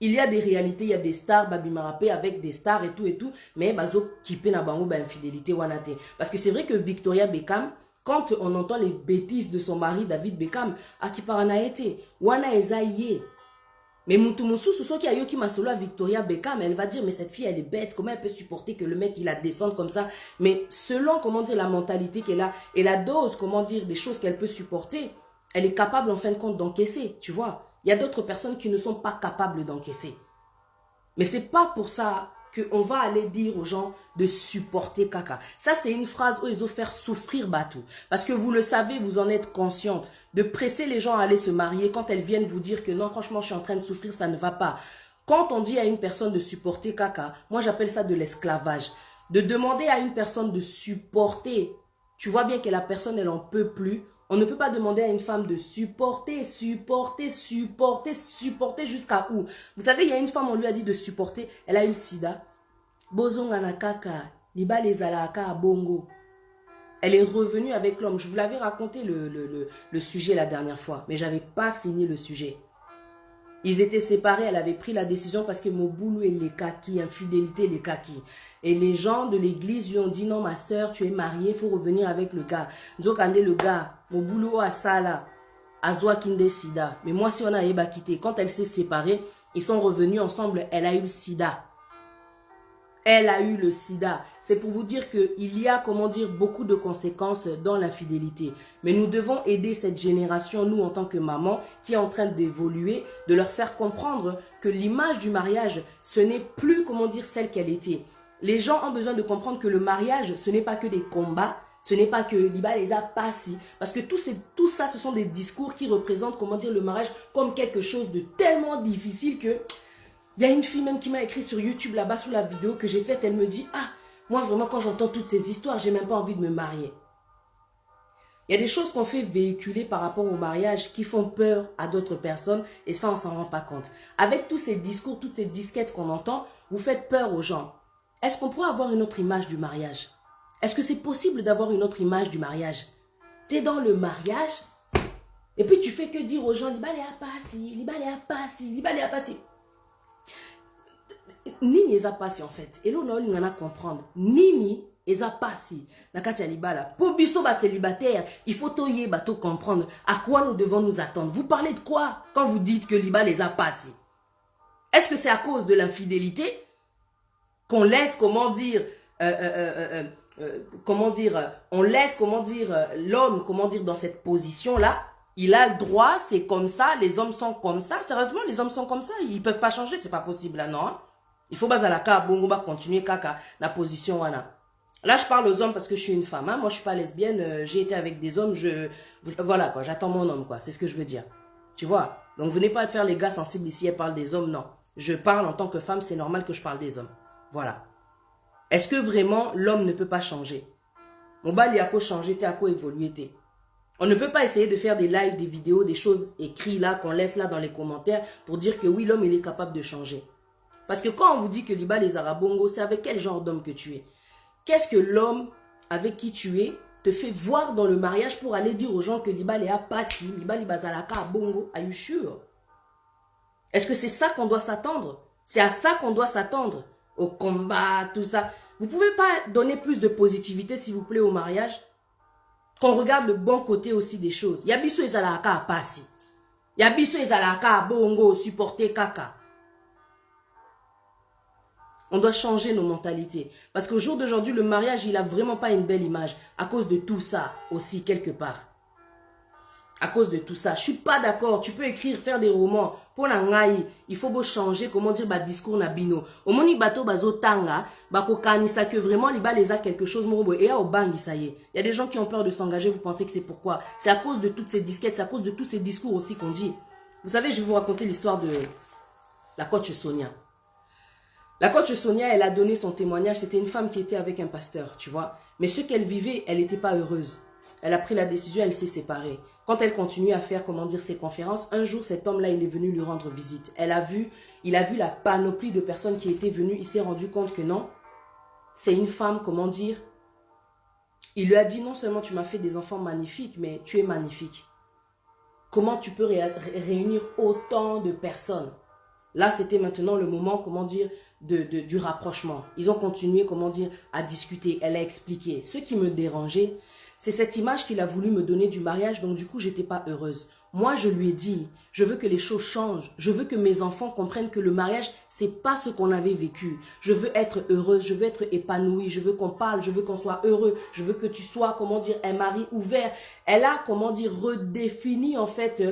Il y a des réalités, il y a des stars, Babi Marapé avec des stars et tout, mais bazo kipe na bango ba infidélité wanate. Parce que c'est vrai que Victoria Beckham, quand on entend les bêtises de son mari David Beckham, à qui parana été, wana ezaïe. Mais Moutoumoussou, ceux qui a yoki masolo à Victoria Beckham, elle va dire, mais cette fille, elle est bête, comment elle peut supporter que le mec, il la descende comme ça? Mais selon, comment dire, la mentalité qu'elle a, et la dose, comment dire, des choses qu'elle peut supporter, elle est capable, en fin de compte, d'encaisser, tu vois. Il y a d'autres personnes qui ne sont pas capables d'encaisser. Mais c'est pas pour ça qu'on va aller dire aux gens de supporter caca. Ça, c'est une phrase où ils vont faire souffrir Batou. Parce que vous le savez, vous en êtes consciente. De presser les gens à aller se marier quand elles viennent vous dire que non, franchement, je suis en train de souffrir, ça ne va pas. Quand on dit à une personne de supporter caca, moi, j'appelle ça de l'esclavage. De demander à une personne de supporter, tu vois bien que la personne, elle en peut plus. On ne peut pas demander à une femme de supporter jusqu'à où? Vous savez, il y a une femme, on lui a dit de supporter, elle a une sida. Bozonga na kaka, Liba les alaka à bongo. Elle est revenue avec l'homme. Je vous l'avais raconté le sujet la dernière fois, mais j'avais pas fini le sujet. Ils étaient séparés, elle avait pris la décision parce que Moboulou et les kaki, infidélité les kaki. Et les gens de l'église lui ont dit non ma soeur, tu es mariée, il faut revenir avec le gars. Nzokande le gars, Moboulou a Sala, Azwa Kinde Sida. Mais moi si on a Eba quitté, quand elle s'est séparée, ils sont revenus ensemble, elle a eu le sida. Elle a eu le sida. C'est pour vous dire qu'il y a, comment dire, beaucoup de conséquences dans l'infidélité. Mais nous devons aider cette génération, nous en tant que maman, qui est en train d'évoluer, de leur faire comprendre que l'image du mariage, ce n'est plus, comment dire, celle qu'elle était. Les gens ont besoin de comprendre que le mariage, ce n'est pas que des combats, ce n'est pas que Liba les a passés. Parce que tout ça, ce sont des discours qui représentent, comment dire, le mariage comme quelque chose de tellement difficile que... Il y a une fille même qui m'a écrit sur YouTube là-bas sous la vidéo que j'ai faite. Elle me dit, ah, moi vraiment quand j'entends toutes ces histoires, j'ai même pas envie de me marier. Il y a des choses qu'on fait véhiculer par rapport au mariage qui font peur à d'autres personnes et ça on s'en rend pas compte. Avec tous ces discours, toutes ces disquettes qu'on entend, vous faites peur aux gens. Est-ce qu'on pourrait avoir une autre image du mariage? Est-ce que c'est possible d'avoir une autre image du mariage? Tu es dans le mariage et puis tu fais que dire aux gens, Libale a passé, Libale a passé, Libale a passé. Nini eza pasi en fait. Et là on a comprendre. Nini eza pasi. Nakati alibala. Pour biso ba célibataire, il faut toyer bateau comprendre à quoi nous devons nous attendre. Vous parlez de quoi quand vous dites que liba les a pasi? Est-ce que c'est à cause de l'infidélité qu'on laisse, comment dire, on laisse, comment dire, l'homme, comment dire, dans cette position-là? Il a le droit, c'est comme ça, les hommes sont comme ça. Sérieusement, les hommes sont comme ça, ils peuvent pas changer, c'est pas possible là, non? Il faut bazalaka bongo ba continuer kaka la position wana. Là je parle aux hommes parce que je suis une femme, hein. Moi je suis pas lesbienne, j'ai été avec des hommes, voilà quoi, j'attends mon homme quoi, c'est ce que je veux dire. Tu vois? Donc venez pas faire les gars sensibles ici, elle parle des hommes, non. Je parle en tant que femme, c'est normal que je parle des hommes. Voilà. Est-ce que vraiment l'homme ne peut pas changer? Mon bal y a quoi changer, t'es à quoi évoluer, t'es. On ne peut pas essayer de faire des lives, des vidéos, des choses écrites là, qu'on laisse là dans les commentaires pour dire que oui, l'homme il est capable de changer. Parce que quand on vous dit que Liba les Arabongo, c'est avec quel genre d'homme que tu es? Qu'est-ce que l'homme avec qui tu es te fait voir dans le mariage pour aller dire aux gens que Liba les a passé, Liba les Bazalaka Bongo? Are you sure? Est-ce que c'est ça qu'on doit s'attendre? C'est à ça qu'on doit s'attendre? Au combat, tout ça. Vous pouvez pas donner plus de positivité, s'il vous plaît, au mariage? Qu'on regarde le bon côté aussi des choses. Yabiso Ezalaka passé. Yabiso Ezalaka Bongo, supporter Kaka. On doit changer nos mentalités. Parce qu'au jour d'aujourd'hui, le mariage, il n'a vraiment pas une belle image. À cause de tout ça aussi, quelque part. À cause de tout ça. Je ne suis pas d'accord. Tu peux écrire, faire des romans. Pour l'angaï, il faut changer, comment dire, discours nabino. Au moni bateau bazo tanga, bako kanisa que vraiment, les a quelque chose, et au bang, ça y est. Il y a des gens qui ont peur de s'engager, vous pensez que c'est pourquoi? C'est à cause de toutes ces disquettes, c'est à cause de tous ces discours aussi qu'on dit. Vous savez, je vais vous raconter l'histoire de la coach Sonia. La coach Sonia, elle a donné son témoignage. C'était une femme qui était avec un pasteur, tu vois. Mais ce qu'elle vivait, elle n'était pas heureuse. Elle a pris la décision, elle s'est séparée. Quand elle continue à faire, comment dire, ses conférences, un jour, cet homme-là, il est venu lui rendre visite. Il a vu la panoplie de personnes qui étaient venues. Il s'est rendu compte que non, c'est une femme, comment dire. Il lui a dit, non seulement tu m'as fait des enfants magnifiques, mais tu es magnifique. Comment tu peux réunir autant de personnes? Là, c'était maintenant le moment, comment dire, du rapprochement. Ils ont continué, comment dire, à discuter. Elle a expliqué. Ce qui me dérangeait, c'est cette image qu'il a voulu me donner du mariage. Donc, du coup, j'étais pas heureuse. Moi, je lui ai dit, je veux que les choses changent. Je veux que mes enfants comprennent que le mariage, c'est pas ce qu'on avait vécu. Je veux être heureuse, je veux être épanouie, je veux qu'on parle, je veux qu'on soit heureux. Je veux que tu sois, comment dire, un mari ouvert. Elle a, comment dire, redéfini, en fait,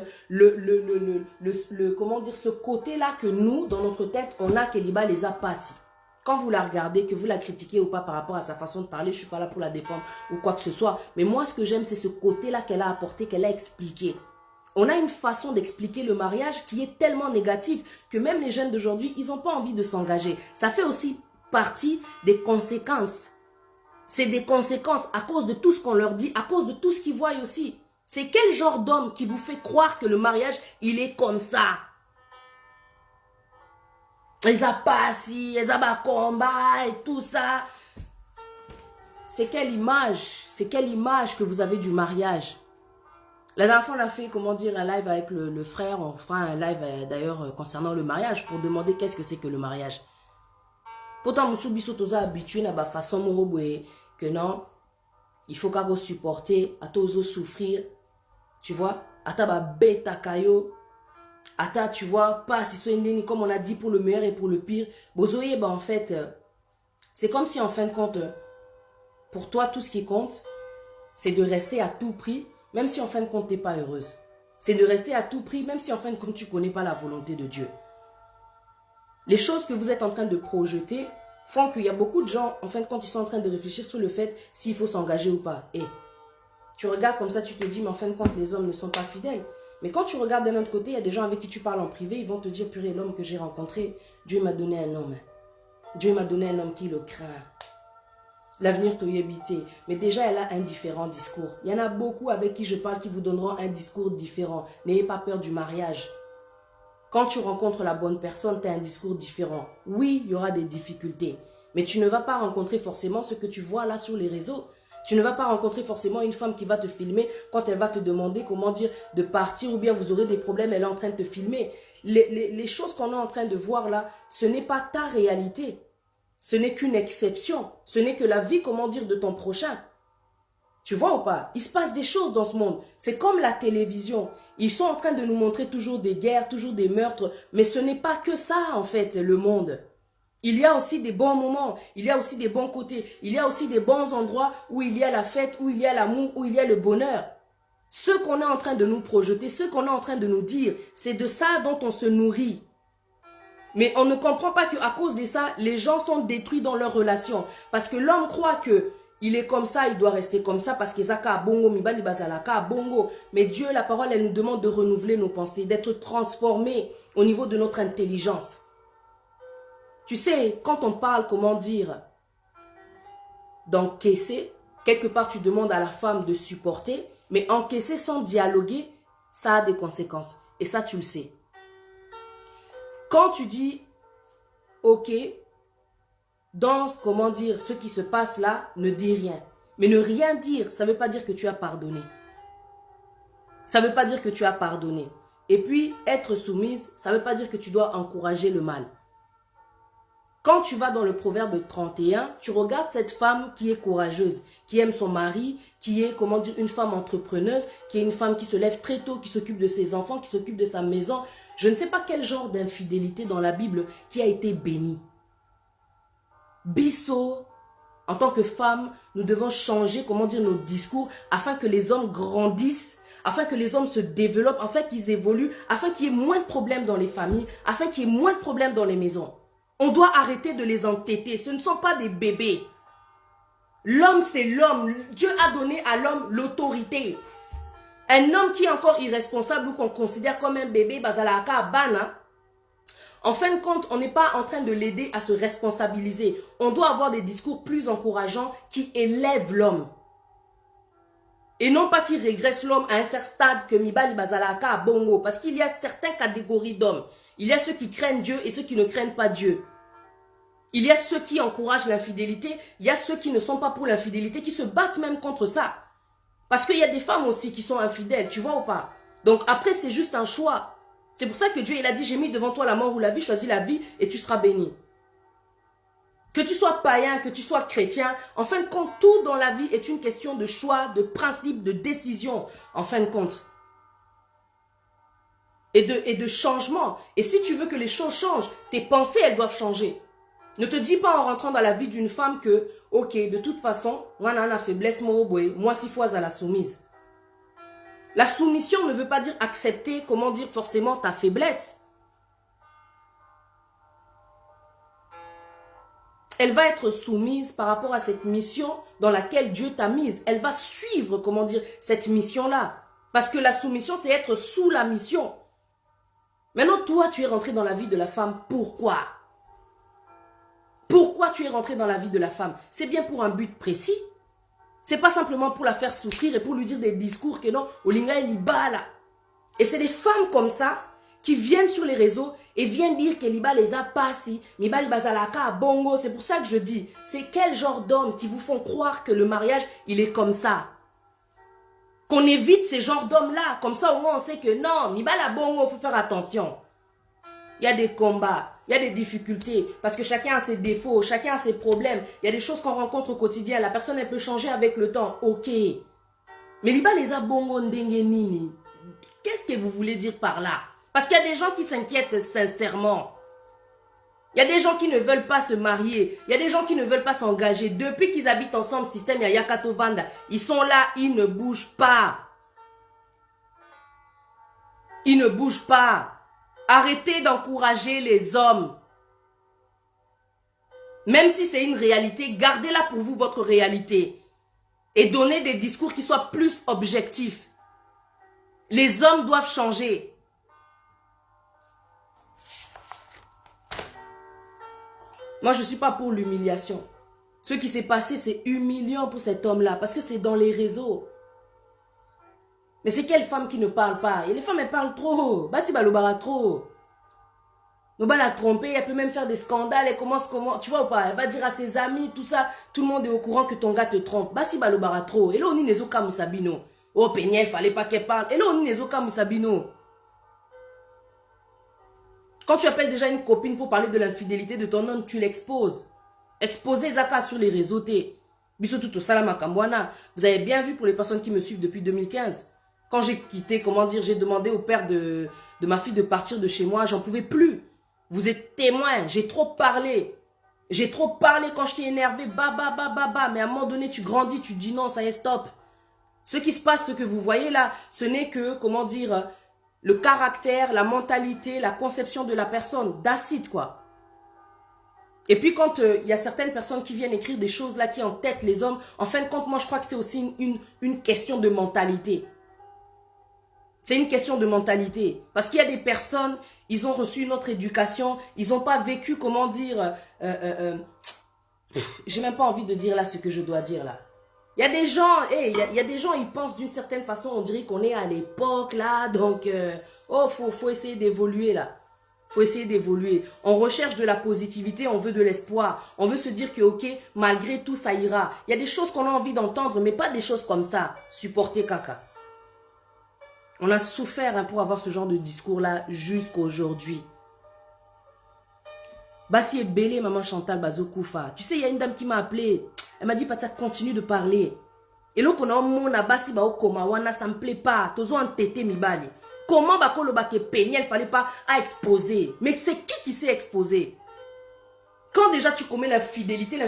comment dire, ce côté-là que nous, dans notre tête, on a, qu'Eliba les a passés. Quand vous la regardez, que vous la critiquez ou pas par rapport à sa façon de parler, je ne suis pas là pour la défendre ou quoi que ce soit. Mais moi, ce que j'aime, c'est ce côté-là qu'elle a apporté, qu'elle a expliqué. On a une façon d'expliquer le mariage qui est tellement négative que même les jeunes d'aujourd'hui, ils n'ont pas envie de s'engager. Ça fait aussi partie des conséquences. C'est des conséquences à cause de tout ce qu'on leur dit, à cause de tout ce qu'ils voient aussi. C'est quel genre d'homme qui vous fait croire que le mariage, il est comme ça? Ils ont pas si, ils ont pas combat et tout ça. c'est quelle image que vous avez du mariage? La dernière fois, on a fait, comment dire, un live avec le frère. On fera un live d'ailleurs concernant le mariage pour demander qu'est-ce que c'est que le mariage. Pourtant, Moussoubi Sotoza habitué à la façon que non, il faut qu'on supporter, à tous souffrir, tu vois, à ta bêta kayo, à ta, tu vois, pas si c'est comme on a dit pour le meilleur et pour le pire. Bozoye, bah en fait, c'est comme si en fin de compte, pour toi, tout ce qui compte, c'est de rester à tout prix, même si en fin de compte, tu n'es pas heureuse. C'est de rester à tout prix, même si en fin de compte, tu ne connais pas la volonté de Dieu. Les choses que vous êtes en train de projeter font qu'il y a beaucoup de gens, en fin de compte, ils sont en train de réfléchir sur le fait s'il faut s'engager ou pas. Et tu regardes comme ça, tu te dis, mais en fin de compte, les hommes ne sont pas fidèles. Mais quand tu regardes d'un autre côté, il y a des gens avec qui tu parles en privé, ils vont te dire, purée, l'homme que j'ai rencontré, Dieu m'a donné un homme. Dieu m'a donné un homme qui le craint. L'avenir t'a habité. Mais déjà, elle a un différent discours. Il y en a beaucoup avec qui je parle qui vous donneront un discours différent. N'ayez pas peur du mariage. Quand tu rencontres la bonne personne, tu as un discours différent. Oui, il y aura des difficultés. Mais tu ne vas pas rencontrer forcément ce que tu vois là sur les réseaux. Tu ne vas pas rencontrer forcément une femme qui va te filmer quand elle va te demander, comment dire, de partir ou bien vous aurez des problèmes, elle est en train de te filmer. Les choses qu'on est en train de voir là, ce n'est pas ta réalité. Ce n'est qu'une exception. Ce n'est que la vie, comment dire, de ton prochain. Tu vois ou pas? Il se passe des choses dans ce monde. C'est comme la télévision. Ils sont en train de nous montrer toujours des guerres, toujours des meurtres. Mais ce n'est pas que ça, en fait, le monde. Il y a aussi des bons moments. Il y a aussi des bons côtés. Il y a aussi des bons endroits où il y a la fête, où il y a l'amour, où il y a le bonheur. Ce qu'on est en train de nous projeter, ce qu'on est en train de nous dire, c'est de ça dont on se nourrit. Mais on ne comprend pas qu'à cause de ça, les gens sont détruits dans leurs relations. Parce que l'homme croit que il est comme ça, il doit rester comme ça parce que Zaka bongo, mibali bazalaka bongo. Mais Dieu, la parole, elle nous demande de renouveler nos pensées, d'être transformés au niveau de notre intelligence. Tu sais, quand on parle, comment dire, d'encaisser, quelque part tu demandes à la femme de supporter, mais encaisser sans dialoguer, ça a des conséquences. Et ça, tu le sais. Quand tu dis, ok, dans, comment dire, ce qui se passe là, ne dis rien. Mais ne rien dire, ça ne veut pas dire que tu as pardonné. Ça ne veut pas dire que tu as pardonné. Et puis, être soumise, ça ne veut pas dire que tu dois encourager le mal. Quand tu vas dans le proverbe 31, tu regardes cette femme qui est courageuse, qui aime son mari, qui est, comment dire, une femme entrepreneuse, qui est une femme qui se lève très tôt, qui s'occupe de ses enfants, qui s'occupe de sa maison. Je ne sais pas quel genre d'infidélité dans la Bible qui a été bénie. Bisso, en tant que femme, nous devons changer, comment dire, nos discours afin que les hommes grandissent, afin que les hommes se développent, afin qu'ils évoluent, afin qu'il y ait moins de problèmes dans les familles, afin qu'il y ait moins de problèmes dans les maisons. On doit arrêter de les entêter. Ce ne sont pas des bébés. L'homme, c'est l'homme. Dieu a donné à l'homme l'autorité. Un homme qui est encore irresponsable ou qu'on considère comme un bébé, bazalaka, bana. En fin de compte, on n'est pas en train de l'aider à se responsabiliser. On doit avoir des discours plus encourageants qui élèvent l'homme. Et non pas qui régressent l'homme à un certain stade que Mibali Bazalaka Bongo. Parce qu'il y a certaines catégories d'hommes. Il y a ceux qui craignent Dieu et ceux qui ne craignent pas Dieu. Il y a ceux qui encouragent l'infidélité. Il y a ceux qui ne sont pas pour l'infidélité, qui se battent même contre ça. Parce qu'il y a des femmes aussi qui sont infidèles, tu vois ou pas? Donc après, c'est juste un choix. C'est pour ça que Dieu, il a dit, j'ai mis devant toi la mort ou la vie, choisis la vie et tu seras béni. Que tu sois païen, que tu sois chrétien, en fin de compte, tout dans la vie est une question de choix, de principe, de décision, en fin de compte. Et de changement. Et si tu veux que les choses changent, tes pensées, elles doivent changer. Ne te dis pas en rentrant dans la vie d'une femme que, ok, de toute façon, moi, faiblesse, moi, si fois à la soumise. La soumission ne veut pas dire accepter, comment dire, forcément ta faiblesse. Elle va être soumise par rapport à cette mission dans laquelle Dieu t'a mise. Elle va suivre, comment dire, cette mission-là. Parce que la soumission, c'est être sous la mission. Maintenant, toi, tu es rentré dans la vie de la femme. Pourquoi? Pourquoi tu es rentré dans la vie de la femme? C'est bien pour un but précis. C'est pas simplement pour la faire souffrir et pour lui dire des discours que non, Olinga et Libala. Et c'est des femmes comme ça qui viennent sur les réseaux et viennent dire que Liba les a pas si, Liba les bazalaka à bongo. C'est pour ça que je dis, c'est quel genre d'hommes qui vous font croire que le mariage, il est comme ça? Qu'on évite ces genres d'hommes-là. Comme ça, au moins, on sait que non, Liba la bongo, il faut faire attention. Il y a des combats, il y a des difficultés, parce que chacun a ses défauts, chacun a ses problèmes. Il y a des choses qu'on rencontre au quotidien. La personne, elle peut changer avec le temps. Ok. Mais Liba les a bongo ndenge nini. Qu'est-ce que vous voulez dire par là? Parce qu'il y a des gens qui s'inquiètent sincèrement. Il y a des gens qui ne veulent pas se marier. Il y a des gens qui ne veulent pas s'engager. Depuis qu'ils habitent ensemble, système Yakato Vanda, ils sont là, ils ne bougent pas. Ils ne bougent pas. Arrêtez d'encourager les hommes. Même si c'est une réalité, gardez-la pour vous, votre réalité. Et donnez des discours qui soient plus objectifs. Les hommes doivent changer. Moi, je ne suis pas pour l'humiliation. Ce qui s'est passé, c'est humiliant pour cet homme-là. Parce que c'est dans les réseaux. Mais c'est quelle femme qui ne parle pas? Et les femmes, elles parlent trop. Basi balobara trop. On va la tromper, elle peut même faire des scandales. Elle commence comment? Tu vois ou pas? Elle va dire à ses amis, tout ça. Tout le monde est au courant que ton gars te trompe. Basi balobara trop. Et là, on y n'est aucun Moussabino. Oh, Péniel, fallait pas qu'elle parle. Et là, on y n'est aucun Moussabino. Quand tu appelles déjà une copine pour parler de l'infidélité de ton homme, tu l'exposes. Exposer Zaka sur les réseaux. Bissotou Salama Kambwana. Vous avez bien vu pour les personnes qui me suivent depuis 2015. Quand j'ai quitté, comment dire, j'ai demandé au père de ma fille de partir de chez moi. J'en pouvais plus. Vous êtes témoin. J'ai trop parlé. J'ai trop parlé quand je t'ai énervé. Bah. Mais à un moment donné, tu grandis. Tu dis non, ça y est, stop. Ce qui se passe, ce que vous voyez là, ce n'est que, comment dire, le caractère, la mentalité, la conception de la personne, d'acide quoi. Et puis quand il y a certaines personnes qui viennent écrire des choses là qui entêtent les hommes, en fin de compte, moi je crois que c'est aussi une question de mentalité. C'est une question de mentalité. Parce qu'il y a des personnes, ils ont reçu une autre éducation, ils n'ont pas vécu, comment dire, j'ai même pas envie de dire là ce que je dois dire là. Il y a des gens, il y a des gens, ils pensent d'une certaine façon, on dirait qu'on est à l'époque là, donc, faut essayer d'évoluer là. Faut essayer d'évoluer. On recherche de la positivité, on veut de l'espoir. On veut se dire que, ok, malgré tout, ça ira. Il y a des choses qu'on a envie d'entendre, mais pas des choses comme ça. Supporter caca. On a souffert pour avoir ce genre de discours-là jusqu'à aujourd'hui. Bassi est belé, maman Chantal Bazokoufa. Tu sais, il y a une dame qui m'a appelé. Elle m'a dit, Patia, continue de parler. Et là, on a un mot, Bassi Baokoma, Wana, ça me plaît pas. Tozo en tété, mi bali. Comment Bakolo Baké Péniel, fallait pas à exposer. Mais c'est qui s'est exposé? Quand déjà tu commets l'infidélité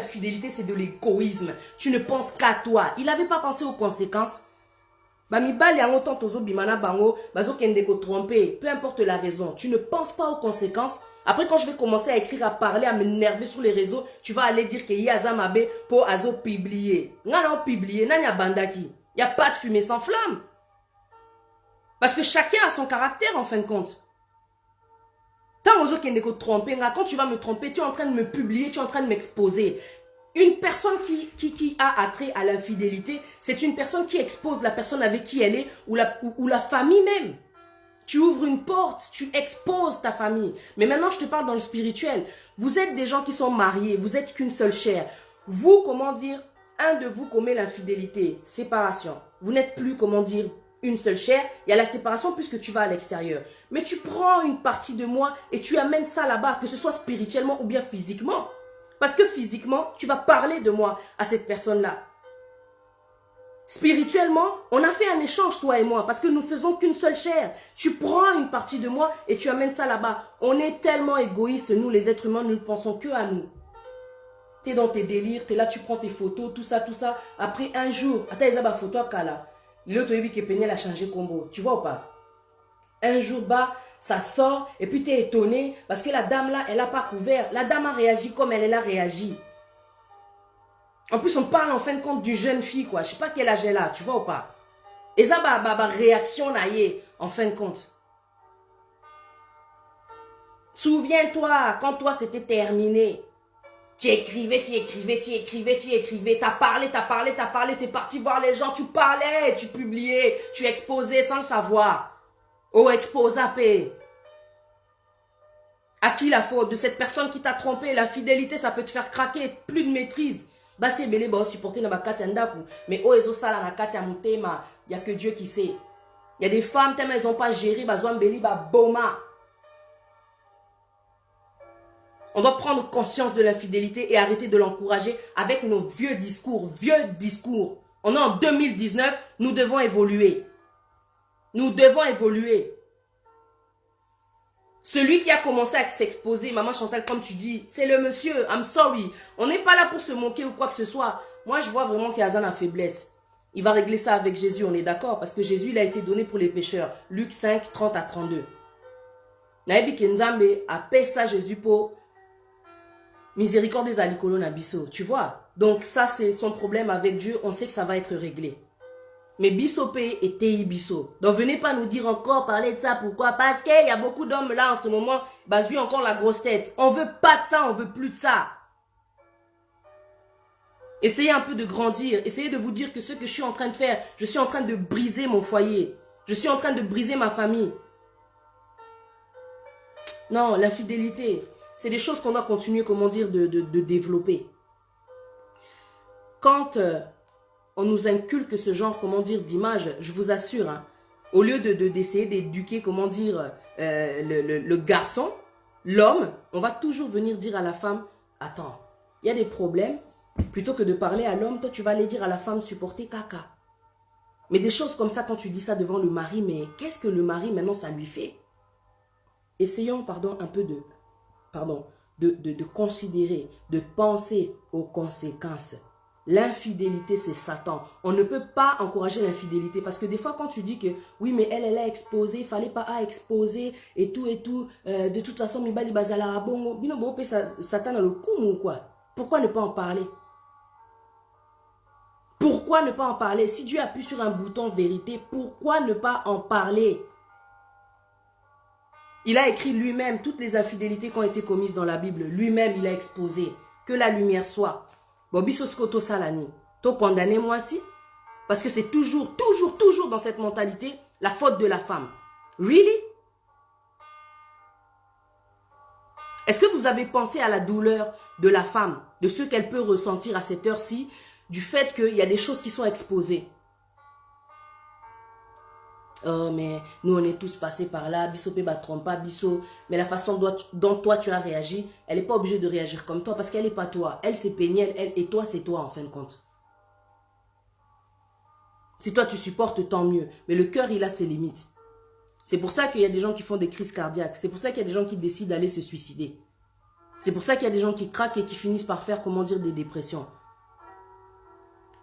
c'est de l'égoïsme. Tu ne penses qu'à toi. Il n'avait pas pensé aux conséquences. Bamibali a autant tozo bimana bango, bazo kendeko tromper, peu importe la raison. Tu ne penses pas aux conséquences. Après, quand je vais commencer à écrire, à parler, à m'énerver sur les réseaux, tu vas aller dire que Yaza Mabe pour azo publier. N'allons publier, n'anya bandaki. Il n'y a pas de fumée sans flamme. Parce que chacun a son caractère en fin de compte. Tant ozo kendeko tromper, quand tu vas me tromper, tu es en train de me publier, tu es en train de m'exposer. Une personne qui a attrait à l'infidélité, c'est une personne qui expose la personne avec qui elle est ou la famille même. Tu ouvres une porte, tu exposes ta famille. Mais maintenant, je te parle dans le spirituel. Vous êtes des gens qui sont mariés, vous êtes qu'une seule chair. Vous, comment dire, un de vous commet l'infidélité, séparation. Vous n'êtes plus, comment dire, une seule chair. Il y a la séparation puisque tu vas à l'extérieur. Mais tu prends une partie de moi et tu amènes ça là-bas, que ce soit spirituellement ou bien physiquement. Parce que physiquement, tu vas parler de moi à cette personne-là. Spirituellement, on a fait un échange, toi et moi, parce que nous faisons qu'une seule chair. Tu prends une partie de moi et tu amènes ça là-bas. On est tellement égoïstes, nous les êtres humains, nous ne pensons que à nous. Tu es dans tes délires, tu es là, tu prends tes photos, tout ça. Après un jour, attends, il y a une photo à Kala. L'autre, il a Péniel a changé combo. Tu vois ou pas? Un jour, ça sort et puis tu es étonné parce que la dame là, elle n'a pas couvert. La dame a réagi comme elle a réagi. En plus, on parle en fin de compte d'une jeune fille, quoi. Je sais pas quel âge elle a, tu vois ou pas? Et ça, réaction, en fin de compte. Souviens-toi, quand toi, c'était terminé. Tu écrivais. T'as parlé. T'es parti voir les gens. Tu parlais, tu publiais, tu exposais sans le savoir. Oh, expose à paix. À qui la faute? De cette personne qui t'a trompé. La fidélité, ça peut te faire craquer. Plus de maîtrise. Basi belé ba supporter na bakati ndaku. Mais oh ezo sala na kati ya mutema. Il y a que Dieu qui sait. Il y a des femmes tellement elles ont pas géré bazouan beli ba boma. On doit prendre conscience de l'infidélité et arrêter de l'encourager avec nos vieux discours. Vieux discours. On est en 2019, nous devons évoluer. Nous devons évoluer. Celui qui a commencé à s'exposer, Maman Chantal, comme tu dis, c'est le monsieur. I'm sorry. On n'est pas là pour se moquer ou quoi que ce soit. Moi, je vois vraiment qu'il y a une faiblesse. Il va régler ça avec Jésus, on est d'accord? Parce que Jésus, il a été donné pour les pécheurs. Luc 5, 30 à 32. Naebi Kenzambe a payé ça Jésus pour miséricorde des alikolo nabiso. Tu vois? Donc ça, c'est son problème avec Dieu. On sait que ça va être réglé. Mais Bissopé et TI Bisso. Donc venez pas nous dire encore, parler de ça. Pourquoi? Parce qu'il y a beaucoup d'hommes là en ce moment, basu encore la grosse tête. On veut pas de ça, on veut plus de ça. Essayez un peu de grandir. Essayez de vous dire que ce que je suis en train de faire, je suis en train de briser mon foyer. Je suis en train de briser ma famille. Non, l'infidélité, c'est des choses qu'on doit continuer, comment dire, de développer. Quand on nous inculque ce genre, comment dire, d'image, je vous assure, hein, au lieu d'essayer d'éduquer, comment dire, le garçon, l'homme, on va toujours venir dire à la femme, attends, il y a des problèmes, plutôt que de parler à l'homme, toi tu vas aller dire à la femme, supporter caca. Mais des choses comme ça, quand tu dis ça devant le mari, mais qu'est-ce que le mari maintenant ça lui fait? Essayons, pardon, un peu de considérer, de penser aux conséquences. L'infidélité, c'est Satan. On ne peut pas encourager l'infidélité parce que des fois, quand tu dis que oui, mais elle a exposé, il fallait pas exposer et tout, de toute façon, Mibali Bazala Bongo, Bino Satan a le coup ou quoi? Pourquoi ne pas en parler? Pourquoi ne pas en parler? Si Dieu appuie sur un bouton vérité, pourquoi ne pas en parler? Il a écrit lui-même toutes les infidélités qui ont été commises dans la Bible. Lui-même, il a exposé. Que la lumière soit. Bobi Soskoto Salani. To condamné moi aussi. Parce que c'est toujours dans cette mentalité la faute de la femme. Really? Est-ce que vous avez pensé à la douleur de la femme, de ce qu'elle peut ressentir à cette heure-ci, du fait qu'il y a des choses qui sont exposées? Oh, mais nous, on est tous passés par là. Bisso peut trompe pas, Bisso. Mais la façon dont toi, tu as réagi, elle n'est pas obligée de réagir comme toi parce qu'elle n'est pas toi. Elle, c'est Péniel, elle, et toi, c'est toi, en fin de compte. Si toi, tu supportes, tant mieux. Mais le cœur, il a ses limites. C'est pour ça qu'il y a des gens qui font des crises cardiaques. C'est pour ça qu'il y a des gens qui décident d'aller se suicider. C'est pour ça qu'il y a des gens qui craquent et qui finissent par faire, comment dire, des dépressions.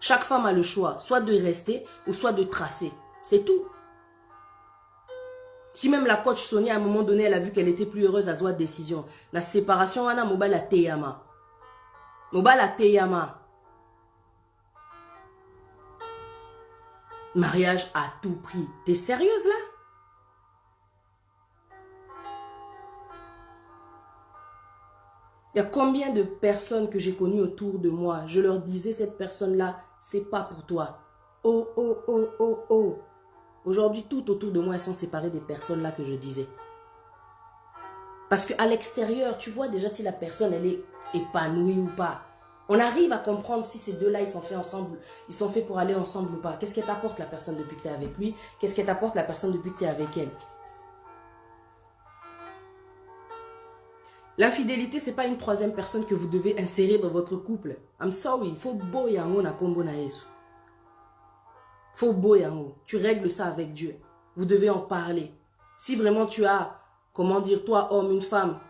Chaque femme a le choix, soit de rester ou soit de tracer. C'est tout. Si même la coach Sonia, à un moment donné, elle a vu qu'elle était plus heureuse à sa décision. La séparation, on a Mobala Teyama. Mobala Teyama. Mariage à tout prix. T'es sérieuse là? Il y a combien de personnes que j'ai connues autour de moi? Je leur disais, cette personne-là, c'est pas pour toi. Oh, oh, oh, oh, oh. Aujourd'hui, tout autour de moi, elles sont séparées des personnes-là que je disais. Parce qu'à l'extérieur, tu vois déjà si la personne, elle est épanouie ou pas. On arrive à comprendre si ces deux-là, ils sont faits ensemble, ils sont faits pour aller ensemble ou pas. Qu'est-ce qu'elle t'apporte la personne depuis que tu es avec lui? Qu'est-ce qu'elle t'apporte la personne depuis que tu es avec elle? L'infidélité, ce n'est pas une troisième personne que vous devez insérer dans votre couple. I'm sorry, il faut beau yango na kombo na Yesu. Faut beau yango. Tu règles ça avec Dieu. Vous devez en parler. Si vraiment tu as, comment dire, toi, homme, une femme,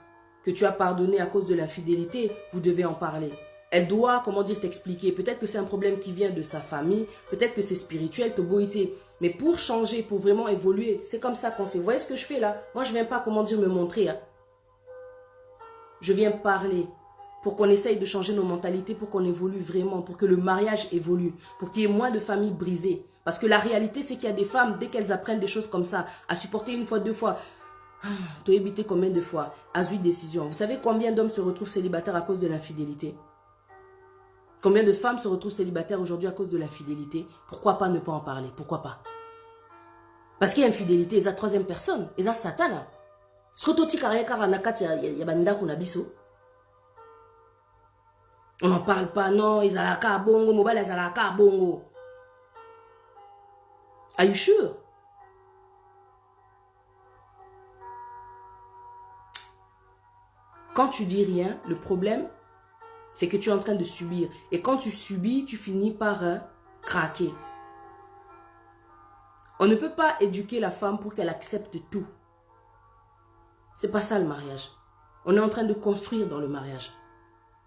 que tu as pardonné à cause de l'infidélité, vous devez en parler. Elle doit, comment dire, t'expliquer. Peut-être que c'est un problème qui vient de sa famille. Peut-être que c'est spirituel, toboïté. Mais pour changer, pour vraiment évoluer, c'est comme ça qu'on fait. Vous voyez ce que je fais là? Moi, je ne viens pas, comment dire, me montrer. Hein. Je viens parler pour qu'on essaye de changer nos mentalités, pour qu'on évolue vraiment, pour que le mariage évolue, pour qu'il y ait moins de familles brisées. Parce que la réalité, c'est qu'il y a des femmes, dès qu'elles apprennent des choses comme ça, à supporter une fois, deux fois, tu as évité combien de fois, à une décision. Vous savez combien d'hommes se retrouvent célibataires à cause de l'infidélité? Combien de femmes se retrouvent célibataires aujourd'hui à cause de l'infidélité? Pourquoi pas ne pas en parler? Pourquoi pas? Parce qu'il y a infidélité, il y a troisième personne, il y a Satan. On n'en parle pas, non, ils ont la bongo, mobile, ils ont la bongo. Are you sure? Quand tu dis rien, le problème, c'est que tu es en train de subir. Et quand tu subis, tu finis par craquer. On ne peut pas éduquer la femme pour qu'elle accepte tout. C'est pas ça le mariage. On est en train de construire dans le mariage.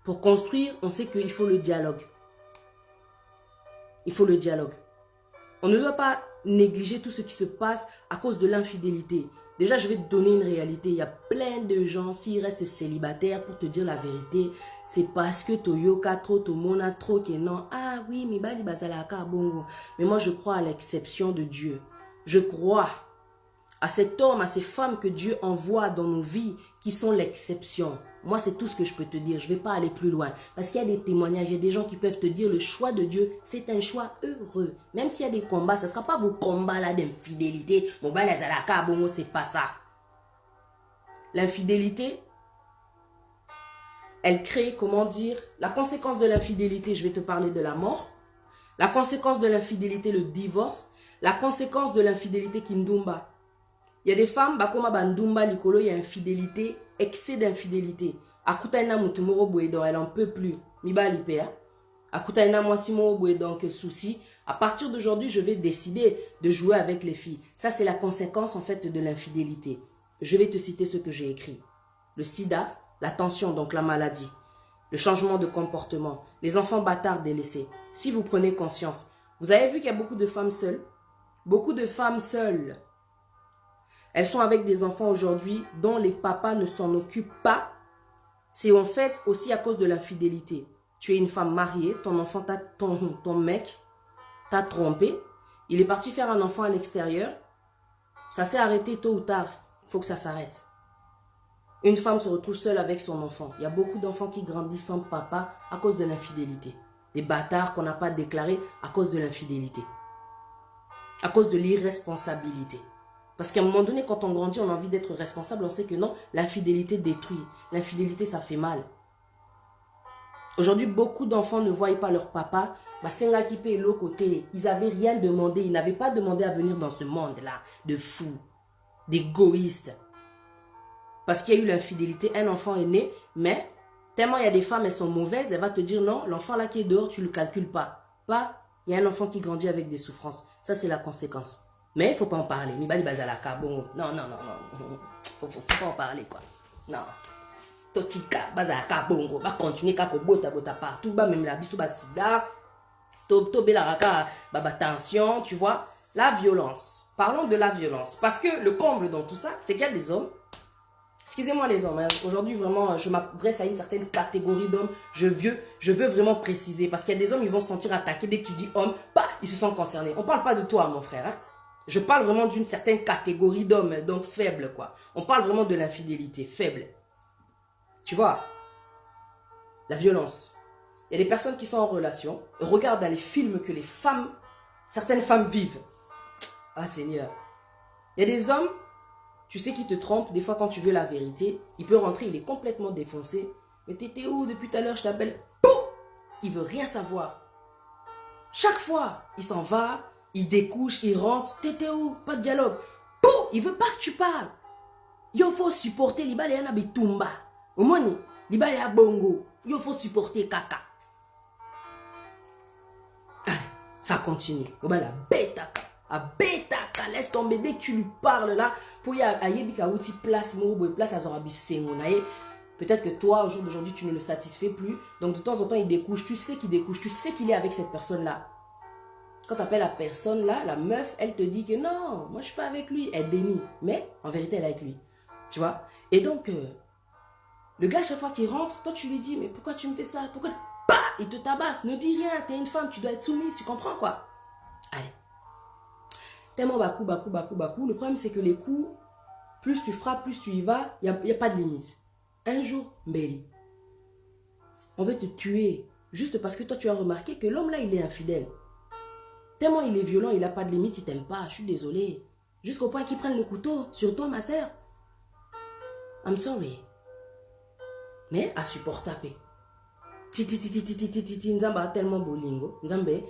Pour construire, on sait qu'il faut le dialogue. Il faut le dialogue. On ne doit pas négliger tout ce qui se passe à cause de l'infidélité. Déjà, je vais te donner une réalité. Il y a plein de gens, s'ils restent célibataires, pour te dire la vérité, c'est parce que Toyoka trop, Tomona trop, que non. Ah oui, mais bali bazalaka bongo. Mais moi, je crois à l'exception de Dieu. Je crois à cet homme, à ces femmes que Dieu envoie dans nos vies, qui sont l'exception. Moi, c'est tout ce que je peux te dire. Je ne vais pas aller plus loin. Parce qu'il y a des témoignages, il y a des gens qui peuvent te dire le choix de Dieu, c'est un choix heureux. Même s'il y a des combats, ce ne sera pas vos combats là d'infidélité. Mon bal azalaka bongo, c'est pas ça. L'infidélité, elle crée, comment dire, la conséquence de l'infidélité, je vais te parler de la mort. La conséquence de l'infidélité, le divorce. La conséquence de l'infidélité, kindumba. Il y a des femmes, bakoma bandumba likolo, il y a infidélité, excès d'infidélité. Akutaina mutumoro bouedon, elle en peut plus. Miba lipea. Akutaina moisimo bouedon que souci. À partir d'aujourd'hui, je vais décider de jouer avec les filles. Ça, c'est la conséquence en fait de l'infidélité. Je vais te citer ce que j'ai écrit. Le sida, la tension, donc la maladie. Le changement de comportement. Les enfants bâtards délaissés. Si vous prenez conscience, vous avez vu qu'il y a beaucoup de femmes seules. Beaucoup de femmes seules. Elles sont avec des enfants aujourd'hui dont les papas ne s'en occupent pas. C'est en fait aussi à cause de l'infidélité. Tu es une femme mariée, ton enfant, ton mec t'a trompé. Il est parti faire un enfant à l'extérieur. Ça s'est arrêté tôt ou tard. Il faut que ça s'arrête. Une femme se retrouve seule avec son enfant. Il y a beaucoup d'enfants qui grandissent sans papa à cause de l'infidélité. Des bâtards qu'on n'a pas déclarés à cause de l'infidélité. À cause de l'irresponsabilité. Parce qu'à un moment donné, quand on grandit, on a envie d'être responsable. On sait que non, l'infidélité détruit. L'infidélité, ça fait mal. Aujourd'hui, beaucoup d'enfants ne voient pas leur papa. Senga qui paye l'autre côté. Ils n'avaient rien demandé. Ils n'avaient pas demandé à venir dans ce monde-là de fous, d'égoïstes. Parce qu'il y a eu l'infidélité. Un enfant est né, mais tellement il y a des femmes, elles sont mauvaises, elle va te dire non, l'enfant là qui est dehors, tu ne le calcules pas. Pas, il y a un enfant qui grandit avec des souffrances. Ça, c'est la conséquence. Mais il ne faut pas en parler. Mibali bazalaka, bon. Non. Faut pas en parler, quoi. Non. Totika, bazalaka, bongo. Va continuer à bota partout. Ba même la bisou, ba sida. Tobe la raka, ba tension, tu vois. La violence. Parlons de la violence. Parce que le comble dans tout ça, c'est qu'il y a des hommes. Excusez-moi les hommes. Hein. Aujourd'hui, vraiment, je m'adresse à une certaine catégorie d'hommes. Je veux vraiment préciser. Parce qu'il y a des hommes, ils vont se sentir attaqués. Dès que tu dis homme, bah, ils se sentent concernés. On ne parle pas de toi, mon frère. Hein. Je parle vraiment d'une certaine catégorie d'hommes, donc faibles, quoi. On parle vraiment de l'infidélité, faible. Tu vois, la violence. Il y a des personnes qui sont en relation, regardent dans les films que les femmes, certaines femmes vivent. Ah Seigneur. Il y a des hommes, tu sais, qui te trompent. Des fois, quand tu veux la vérité, il peut rentrer, il est complètement défoncé. Mais t'étais où depuis tout à l'heure, je t'appelle. Pouf! Il veut rien savoir. Chaque fois, il s'en va. Il découche, il rentre. T'étais où? Pas de dialogue. Pouf! Il veut pas que tu parles. Il faut supporter l'ibale yana bitumba. Au moins, l'ibale ya bongo. Il faut supporter kaka. Allez, ça continue. La bêta. A bêta. Laisse tomber. Dès que tu lui parles là, pour y aller, place, place à peut-être que toi, au jour d'aujourd'hui, tu ne le satisfais plus. Donc, de temps en temps, il découche. Tu sais qu'il découche. Tu sais qu'il est avec cette personne-là. Quand tu appelles la personne là, la meuf, elle te dit que non, moi je suis pas avec lui. Elle dénie. Mais en vérité, elle est avec lui. Tu vois? Et donc, le gars, à chaque fois qu'il rentre, toi tu lui dis, mais pourquoi tu me fais ça? Pourquoi? Bah, il te tabasse. Ne dis rien, t'es une femme, tu dois être soumise, tu comprends quoi? Allez. Tellement bakou. Le problème, c'est que les coups, plus tu frappes, plus tu y vas, il n'y a pas de limite. Un jour, Mbeli, on veut te tuer. Juste parce que toi, tu as remarqué que l'homme là, il est infidèle. Tellement il est violent, il n'a pas de limite, il t'aime pas. Je suis désolée. Jusqu'au point qu'il prenne le couteau sur toi, ma sœur. I'm sorry. Mais à supporter. Nzambe a tellement bolingo. Nzambe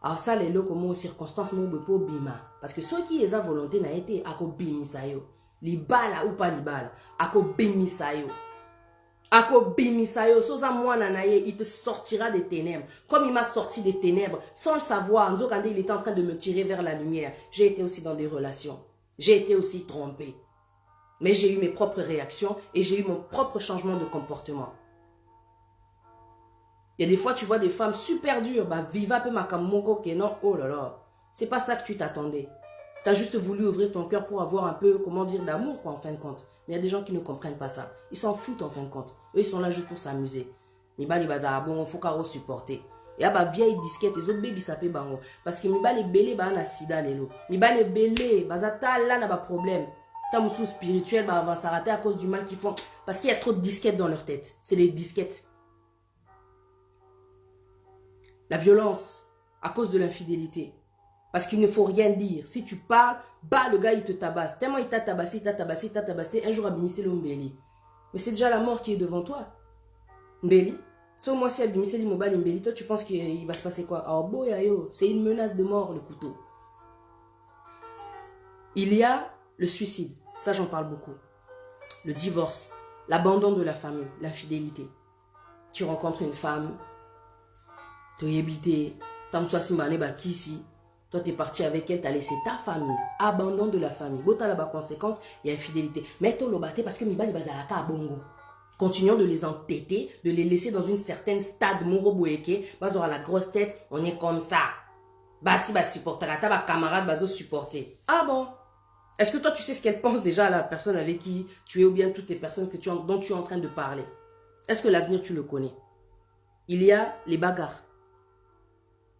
a ça les lots comme aux circonstances mo bepo bima. Parce que ceux qui ont volonté n'a été à ko bimisa yo. Libala ou pas libala. À ko bimisa yo. À ko bimisa yo. Soza mwana na ye, il te sortira des ténèbres. Comme il m'a sorti des ténèbres, sans le savoir, Nzo Kandé, il était en train de me tirer vers la lumière. J'ai été aussi dans des relations. J'ai été aussi trompé. Mais j'ai eu mes propres réactions et j'ai eu mon propre changement de comportement. Il y a des fois, tu vois des femmes super dures. Bah, viva peu makamoko que non. Oh là là. C'est pas ça que tu t'attendais. Tu as juste voulu ouvrir ton cœur pour avoir un peu, comment dire, d'amour, quoi, en fin de compte. Mais il y a des gens qui ne comprennent pas ça. Ils s'en foutent, en fin de compte. Eux, ils sont là juste pour s'amuser. Miba les bazar, bon, faut qu'on supporter. Et bah, vieille disquette, les autres bébés sapé bango. Parce que miba les belés, bah, na sida, les lots. Miba les belés, bazata, là, n'a pas problème. T'as mon sous spirituel, bah, va s'arrêter à cause du mal qu'ils font. Parce qu'il y a trop de disquettes dans leur tête. C'est des disquettes. La violence, à cause de l'infidélité. Parce qu'il ne faut rien dire. Si tu parles, bah le gars il te tabasse. Tellement il t'a tabassé, un jour abimissé le Mbeli. Mais c'est déjà la mort qui est devant toi. Mbeli. So moi si abimissé le mobile Mbeli, toi tu penses qu'il va se passer quoi? Alors boya yo, c'est une menace de mort le couteau. Il y a le suicide, ça j'en parle beaucoup. Le divorce, l'abandon de la famille, l'infidélité. Tu rencontres une femme, tu es habité, tam soit simbane ba kisi. Toi, tu es parti avec elle, tu as laissé ta famille. Abandon de la famille. Bota la conséquence, il y a infidélité. Mais tu l'as parce que mi bali bazalaka à bongo. Continuons de les entêter, de les laisser dans une certaine stade moroboeke. Bas aura la grosse tête, on est comme ça. Basi ba supportera, ta ba camarade bazo supporter. Ah bon? Est-ce que toi tu sais ce qu'elle pense déjà à la personne avec qui tu es ou bien toutes ces personnes que dont tu es en train de parler? Est-ce que l'avenir tu le connais? Il y a les bagarres.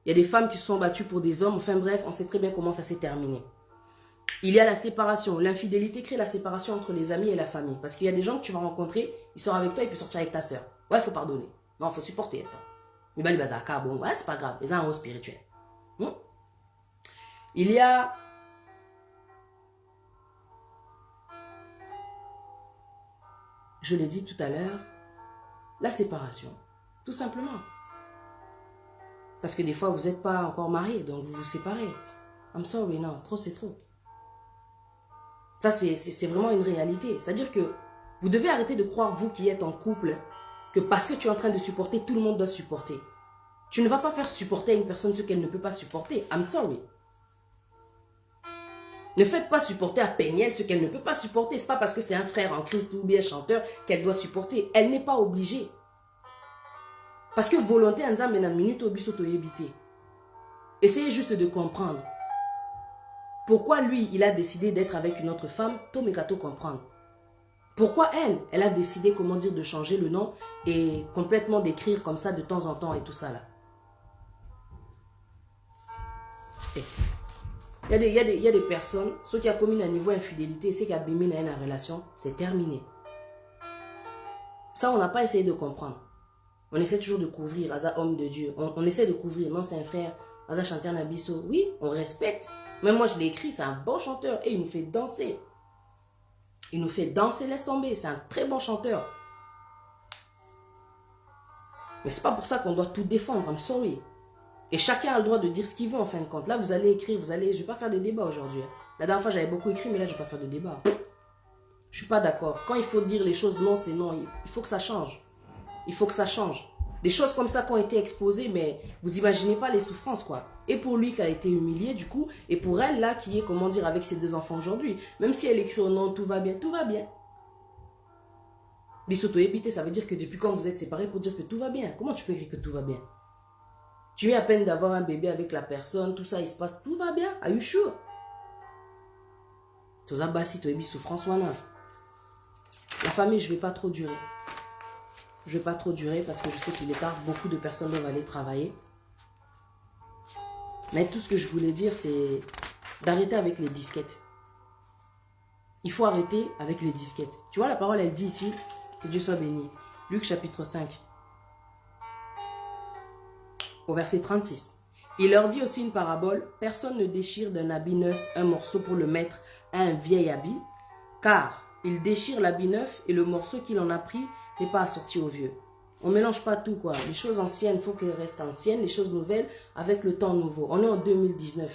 Il y a des femmes qui se sont battues pour des hommes. Enfin bref, on sait très bien comment ça s'est terminé. Il y a la séparation. L'infidélité crée la séparation entre les amis et la famille. Parce qu'il y a des gens que tu vas rencontrer, ils sortent avec toi, ils peuvent sortir avec ta soeur. Ouais, il faut pardonner. Non, il faut supporter. Mais bah, bon, ouais, c'est pas grave. Les uns en haut spirituel. Il y a... Je l'ai dit tout à l'heure, la séparation. Tout simplement. Parce que des fois, vous n'êtes pas encore mariés, donc vous vous séparez. I'm sorry, non, trop c'est trop. Ça, c'est vraiment une réalité. C'est-à-dire que vous devez arrêter de croire, vous qui êtes en couple, que parce que tu es en train de supporter, tout le monde doit supporter. Tu ne vas pas faire supporter à une personne ce qu'elle ne peut pas supporter. I'm sorry. Ne faites pas supporter à Péniel ce qu'elle ne peut pas supporter. Ce n'est pas parce que c'est un frère en Christ ou bien chanteur qu'elle doit supporter. Elle n'est pas obligée. Parce que volonté en disant, mais minute au bisoto éviter. Essayez juste de comprendre. Pourquoi lui, il a décidé d'être avec une autre femme, Tomekato comprendre. Pourquoi elle a décidé, comment dire, de changer le nom et complètement d'écrire comme ça de temps en temps et tout ça là. Il y a des personnes, ceux qui ont commis un niveau infidélité, ceux qui ont abîmé la relation, c'est terminé. Ça, on n'a pas essayé de comprendre. On essaie toujours de couvrir, Aza homme de Dieu. On essaie de couvrir, non c'est un frère, Aza chanteur Nabiso. Oui, on respecte. Même moi je l'ai écrit, c'est un bon chanteur et il nous fait danser. Il nous fait danser, laisse tomber, c'est un très bon chanteur. Mais c'est pas pour ça qu'on doit tout défendre, I'm sorry. Et chacun a le droit de dire ce qu'il veut en fin de compte. Là vous allez écrire, je vais pas faire des débats aujourd'hui. La dernière fois j'avais beaucoup écrit, mais là je vais pas faire de débat. Je suis pas d'accord. Quand il faut dire les choses non, c'est non. Il faut que ça change. Il faut que ça change. Des choses comme ça qui ont été exposées, mais vous imaginez pas les souffrances, quoi. Et pour lui qui a été humilié, du coup, et pour elle, là, qui est, comment dire, avec ses deux enfants aujourd'hui. Même si elle écrit au nom, tout va bien, tout va bien. Bisoto ébité, ça veut dire que depuis quand vous êtes séparés pour dire que tout va bien. Comment tu peux écrire que tout va bien? Tu viens à peine d'avoir un bébé avec la personne, tout ça, il se passe, tout va bien. Are you sure? Toza basi, to ebi souffrance, voilà. La famille, je vais pas trop durer. Je ne vais pas trop durer parce que je sais qu'il est tard. Beaucoup de personnes doivent aller travailler. Mais tout ce que je voulais dire, c'est d'arrêter avec les disquettes. Il faut arrêter avec les disquettes. Tu vois, la parole, elle dit ici, que Dieu soit béni. Luc chapitre 5, au verset 36. Il leur dit aussi une parabole. Personne ne déchire d'un habit neuf un morceau pour le mettre à un vieil habit. Car Il déchire l'habit neuf et le morceau qu'il en a pris n'est pas assorti au vieux. On ne mélange pas tout, quoi. Les choses anciennes, il faut qu'elles restent anciennes. Les choses nouvelles, avec le temps nouveau. On est en 2019.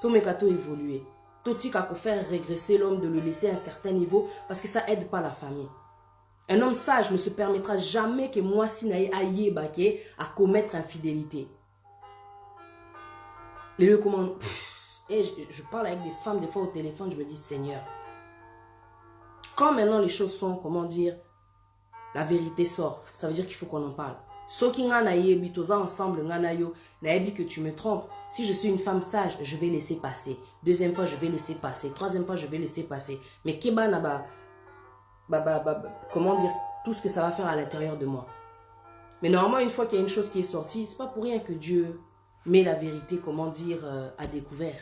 Tout mes gâteaux évolué. Tout ce qui a faire régresser l'homme, de le laisser à un certain niveau, parce que ça aide pas la famille. Un homme sage ne se permettra jamais que moi, si naïe aïe baké, à commettre infidélité. Les lieux comment... Et je parle avec des femmes, des fois au téléphone, je me dis, Seigneur, quand maintenant les choses sont, comment dire, la vérité sort, ça veut dire qu'il faut qu'on en parle. Ce qui nga na yebi, toza ensemble nga na yo, na yebi que tu me trompes. Si je suis une femme sage, je vais laisser passer. Deuxième fois, je vais laisser passer. Troisième fois, je vais laisser passer. Mais keba na comment dire, tout ce que ça va faire à l'intérieur de moi. Mais normalement, une fois qu'il y a une chose qui est sortie, c'est pas pour rien que Dieu met la vérité, comment dire, à découvert.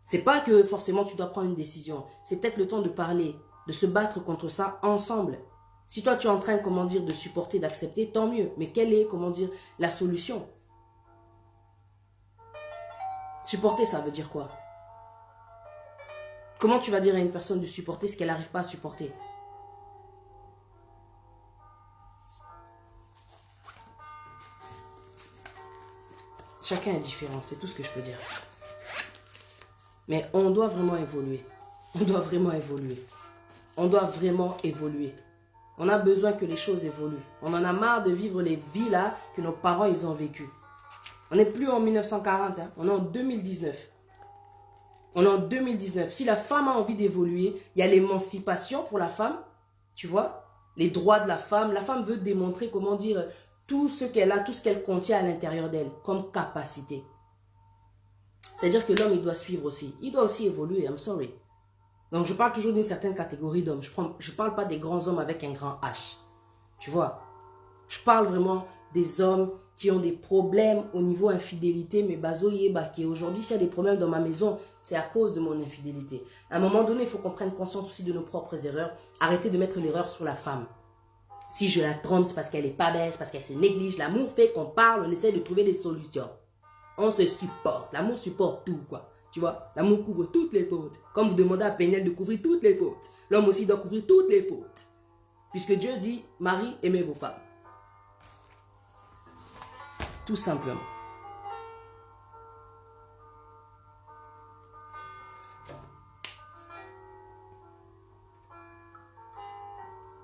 C'est pas que forcément tu dois prendre une décision. C'est peut-être le temps de parler, de se battre contre ça ensemble. Si toi tu es en train, comment dire, de supporter, d'accepter, tant mieux. Mais quelle est, comment dire, la solution? Supporter, ça veut dire quoi? Comment tu vas dire à une personne de supporter ce qu'elle n'arrive pas à supporter? Chacun est différent, c'est tout ce que je peux dire. Mais on doit vraiment évoluer. On doit vraiment évoluer. On doit vraiment évoluer. On a besoin que les choses évoluent. On en a marre de vivre les vies là que nos parents ils ont vécues. On n'est plus en 1940, hein. On est en 2019. On est en 2019. Si la femme a envie d'évoluer, il y a l'émancipation pour la femme, tu vois, les droits de la femme. La femme veut démontrer, comment dire, tout ce qu'elle a, tout ce qu'elle contient à l'intérieur d'elle, comme capacité. C'est-à-dire que l'homme, il doit suivre aussi. Il doit aussi évoluer, I'm sorry. Donc, je parle toujours d'une certaine catégorie d'hommes. Je parle pas des grands hommes avec un grand H. Tu vois? Je parle vraiment des hommes qui ont des problèmes au niveau infidélité. Mais bazoye, qui aujourd'hui, s'il y a des problèmes dans ma maison, c'est à cause de mon infidélité. À un moment donné, il faut qu'on prenne conscience aussi de nos propres erreurs. Arrêtez de mettre l'erreur sur la femme. Si je la trompe, c'est parce qu'elle est pas belle, c'est parce qu'elle se néglige. L'amour fait qu'on parle, on essaie de trouver des solutions. On se supporte. L'amour supporte tout, quoi. Tu vois, l'amour couvre toutes les fautes. Comme vous demandez à Péniel de couvrir toutes les fautes, l'homme aussi doit couvrir toutes les fautes. Puisque Dieu dit, Marie, aimez vos femmes. Tout simplement.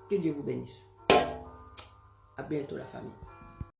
Que Dieu vous bénisse. À bientôt la famille.